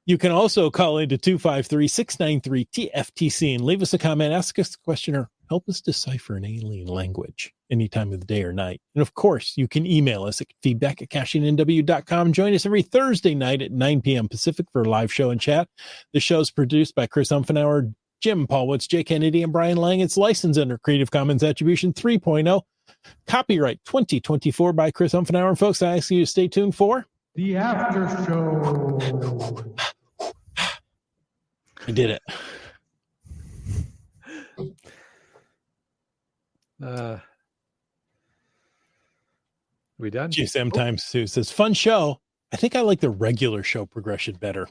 You can also call into 253-693-TFTC and leave us a comment, ask us a question, or help us decipher an alien language any time of the day or night. And of course, you can email us at feedback@cachingandw.com. Join us every Thursday night at 9 p.m. Pacific for a live show and chat. The show is produced by Chris Umfenauer, Jim Paulwitz, Jay Kennedy, and Brian Lang. It's licensed under Creative Commons Attribution 3.0. Copyright 2024 by Chris Umfenauer. And folks, I ask you to stay tuned for The After Show. I did it. We done? GSM Times 2 says, fun show. I think I like the regular show progression better.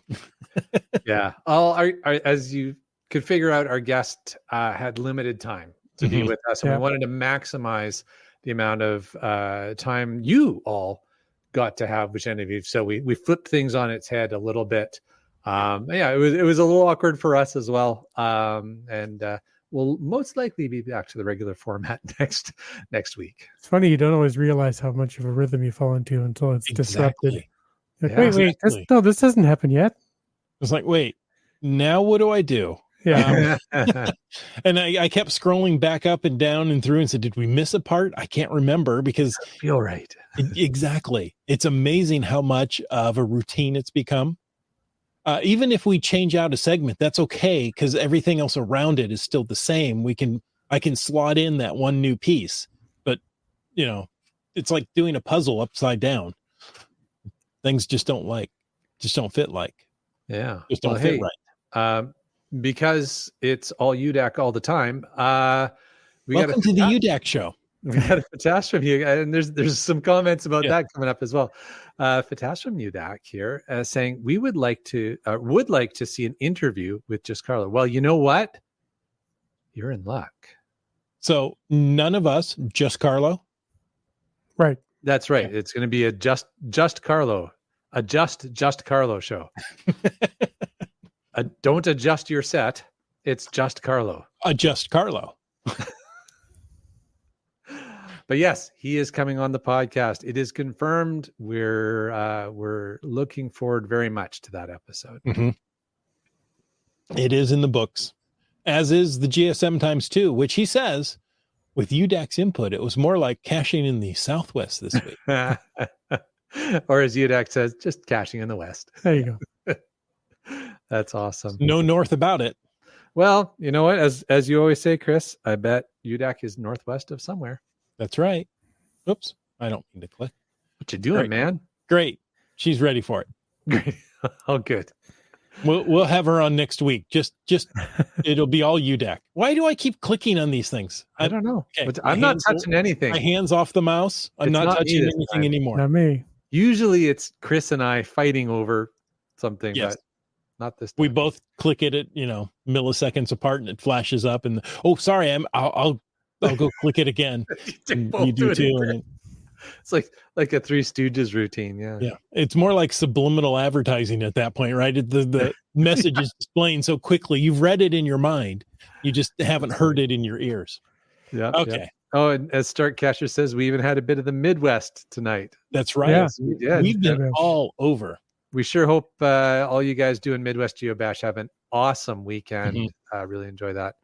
Yeah. As you could figure out, our guest had limited time to be with us, and we wanted to maximize the amount of time you all got to have with Genevieve. So we flipped things on its head a little bit. It was a little awkward for us as well. We'll most likely be back to the regular format next week. It's funny, you don't always realize how much of a rhythm you fall into until it's disrupted. Like, wait, exactly. this hasn't happened yet. It's like, wait, now what do I do? Yeah. And I kept scrolling back up and down and through and said, did we miss a part? I can't remember because Feel right. exactly. It's amazing how much of a routine it's become. Even if we change out a segment, that's okay because everything else around it is still the same. I can slot in that one new piece, but it's like doing a puzzle upside down. Things just don't fit like. Yeah. Just don't fit right. Because it's all UDAC all the time. Welcome to the UDAC show. We got a Fatash from you, and there's some comments about that coming up as well. Fatash from UDAC here saying we would like to see an interview with Just Carlo. Well, you know what? You're in luck. So none of us, just Carlo. Right. That's right. Yeah. It's going to be a just Carlo, a just Carlo show. Don't adjust your set. It's just Carlo. Just Carlo. But yes, he is coming on the podcast. It is confirmed. We're looking forward very much to that episode. Mm-hmm. It is in the books, as is the GSM times 2, which he says, with UDAC's input, it was more like caching in the Southwest this week. Or as UDAC says, just caching in the West. There you go. That's awesome. No north about it. Well, you know what? As you always say, Chris, I bet UDAC is northwest of somewhere. That's right. Oops. I don't mean to click. What you doing, man? Great. She's ready for it. Great. Oh, good. We'll have her on next week. Just it'll be all UDAC. Why do I keep clicking on these things? I don't know. Okay. I'm not touching anything. My hand's off the mouse. I'm not touching anything anymore. Not me. Usually it's Chris and I fighting over something, but not this time. We both click it at milliseconds apart, and it flashes up. And sorry, I'll go click it again. You do too. And it's like a Three Stooges routine. Yeah. Yeah. It's more like subliminal advertising at that point, right? The message is displaying so quickly. You've read it in your mind. You just haven't heard it in your ears. Yeah. Okay. Yeah. Oh, and as Stark Casher says, we even had a bit of the Midwest tonight. That's right. Yeah. We did. We've been all over. We sure hope all you guys doing Midwest GeoBash have an awesome weekend. Mm-hmm. Really enjoy that.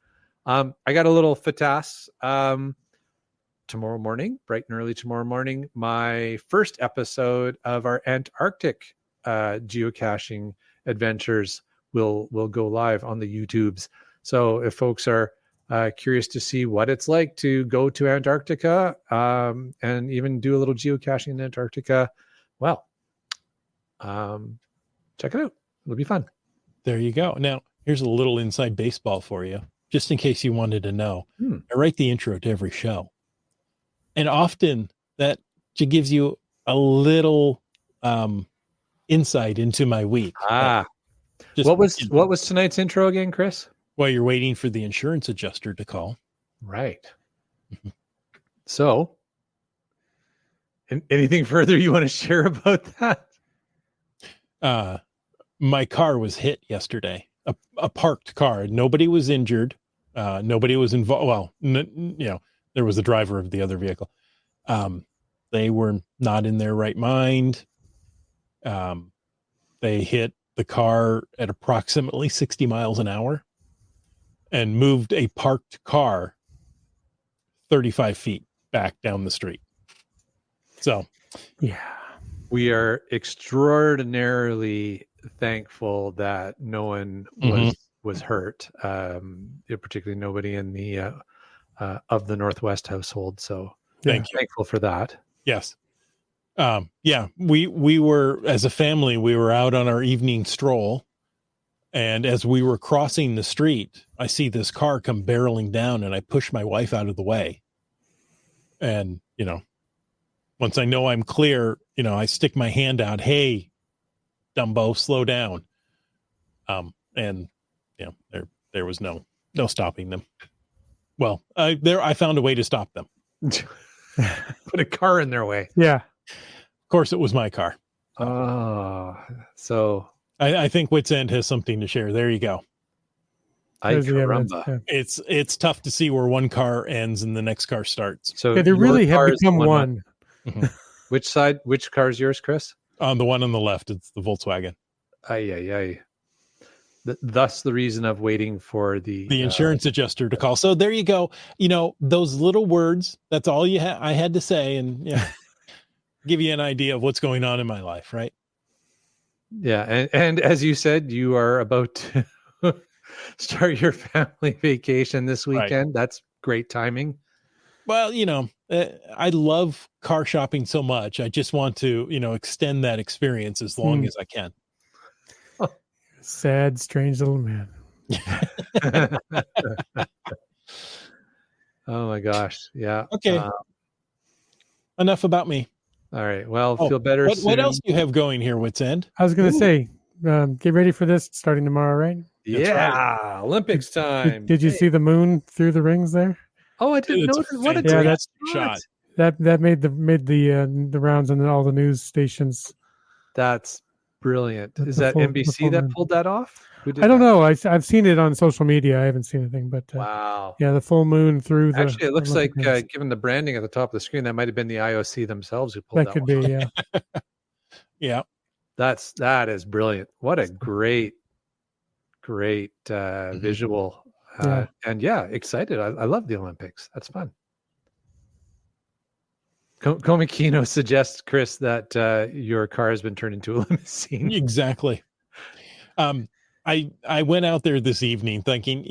I got a little fatas tomorrow morning, bright and early tomorrow morning. My first episode of our Antarctic geocaching adventures will go live on the YouTubes. So if folks are curious to see what it's like to go to Antarctica and even do a little geocaching in Antarctica, well, check it out. It'll be fun. There you go. Now, here's a little inside baseball for you, just in case you wanted to know. I write the intro to every show. And often that gives you a little insight into my week. What was tonight's intro again, Chris? While you're waiting for the insurance adjuster to call. Right. So, anything further you want to share about that? My car was hit yesterday. A parked car. Nobody was injured. Nobody was involved. Well, there was the driver of the other vehicle. They were not in their right mind. They hit the car at approximately 60 miles an hour and moved a parked car 35 feet back down the street. So, yeah, we are extraordinarily thankful that no one was hurt, particularly nobody in the of the Northwest household. So thankful for that. Yes. We were, as a family, we were out on our evening stroll. And as we were crossing the street, I see this car come barreling down, and I push my wife out of the way. And, once I know I'm clear, I stick my hand out. Hey, Dumbo, slow down. And there was no stopping them. Well, I found a way to stop them. Put a car in their way. Yeah. Of course, it was my car. Oh, so I think Wits End has something to share. There you go. Caramba. It's tough to see where one car ends and the next car starts. So they really have become one. Which car is yours, Chris? On the one on the left, it's the Volkswagen. The thus the reason of waiting for the insurance adjuster to call. So there you go. Those little words, that's all I had to say. And give you an idea of what's going on in my life. Right. Yeah. And as you said, you are about to start your family vacation this weekend. Right. That's great timing. Well, I love car shopping so much. I just want to, extend that experience as long as I can. Sad, strange little man. Oh my gosh. Yeah. Okay. Enough about me. All right. Well, feel better soon. What else do you have going here, Wits End? I was going to say, get ready for this starting tomorrow, right? Yeah. Right. Olympics time. Did you see the moon through the rings there? Oh, I didn't know. What a great shot. That made the rounds on all the news stations. That's brilliant. Is that NBC that pulled that off? I don't know. I've seen it on social media. I haven't seen anything, but wow. Yeah, the full moon through the. Actually, it looks like given the branding at the top of the screen, that might have been the IOC themselves who pulled that. That could be, yeah. Yeah. That is brilliant. What a great visual. And excited. I love the Olympics. That's fun. Komikino suggests, Chris, that your car has been turned into a limousine. Exactly. I went out there this evening thinking,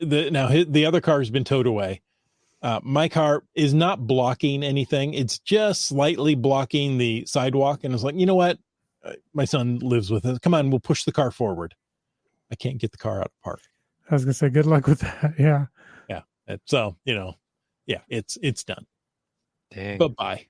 the other car has been towed away. My car is not blocking anything. It's just slightly blocking the sidewalk. And I was like, you know what? My son lives with us. Come on, we'll push the car forward. I can't get the car out of park. I was going to say, good luck with that. Yeah. Yeah. So, it's done. Dang. Bye-bye.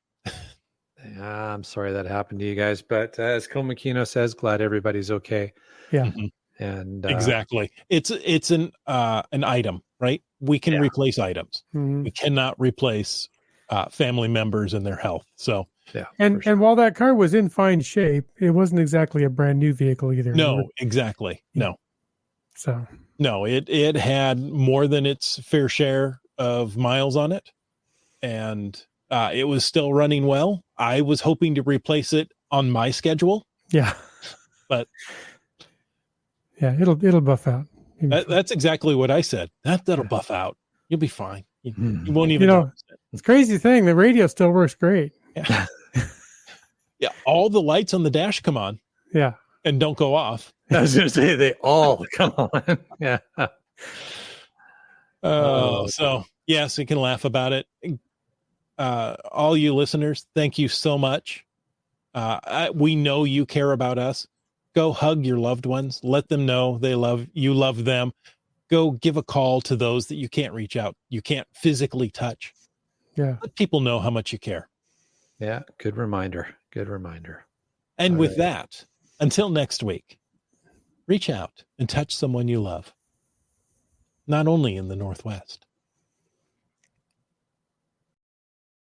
I'm sorry that happened to you guys, but as Komikino says, glad everybody's okay. Yeah. Mm-hmm. And exactly. It's an item, right? We can replace items. Mm-hmm. We cannot replace family members and their health. So and while that car was in fine shape, it wasn't exactly a brand new vehicle either. No, exactly. No. So no, it had more than its fair share of miles on it, and it was still running well. I was hoping to replace it on my schedule. Yeah. But yeah, it'll buff out. That's exactly what I said. That'll buff out. You'll be fine. You won't even notice it. It's a crazy thing. The radio still works great. Yeah. Yeah. All the lights on the dash come on. Yeah. And don't go off. I was going to say they all come on. Yeah. So yes, we can laugh about it. All you listeners, thank you so much. We know you care about us. Go hug your loved ones. Let them know you love them. Go give a call to those that you can't reach out. You can't physically touch. Yeah. Let people know how much you care. Yeah. Good reminder. And all with right. that, until next week, reach out and touch someone you love. Not only in the Northwest.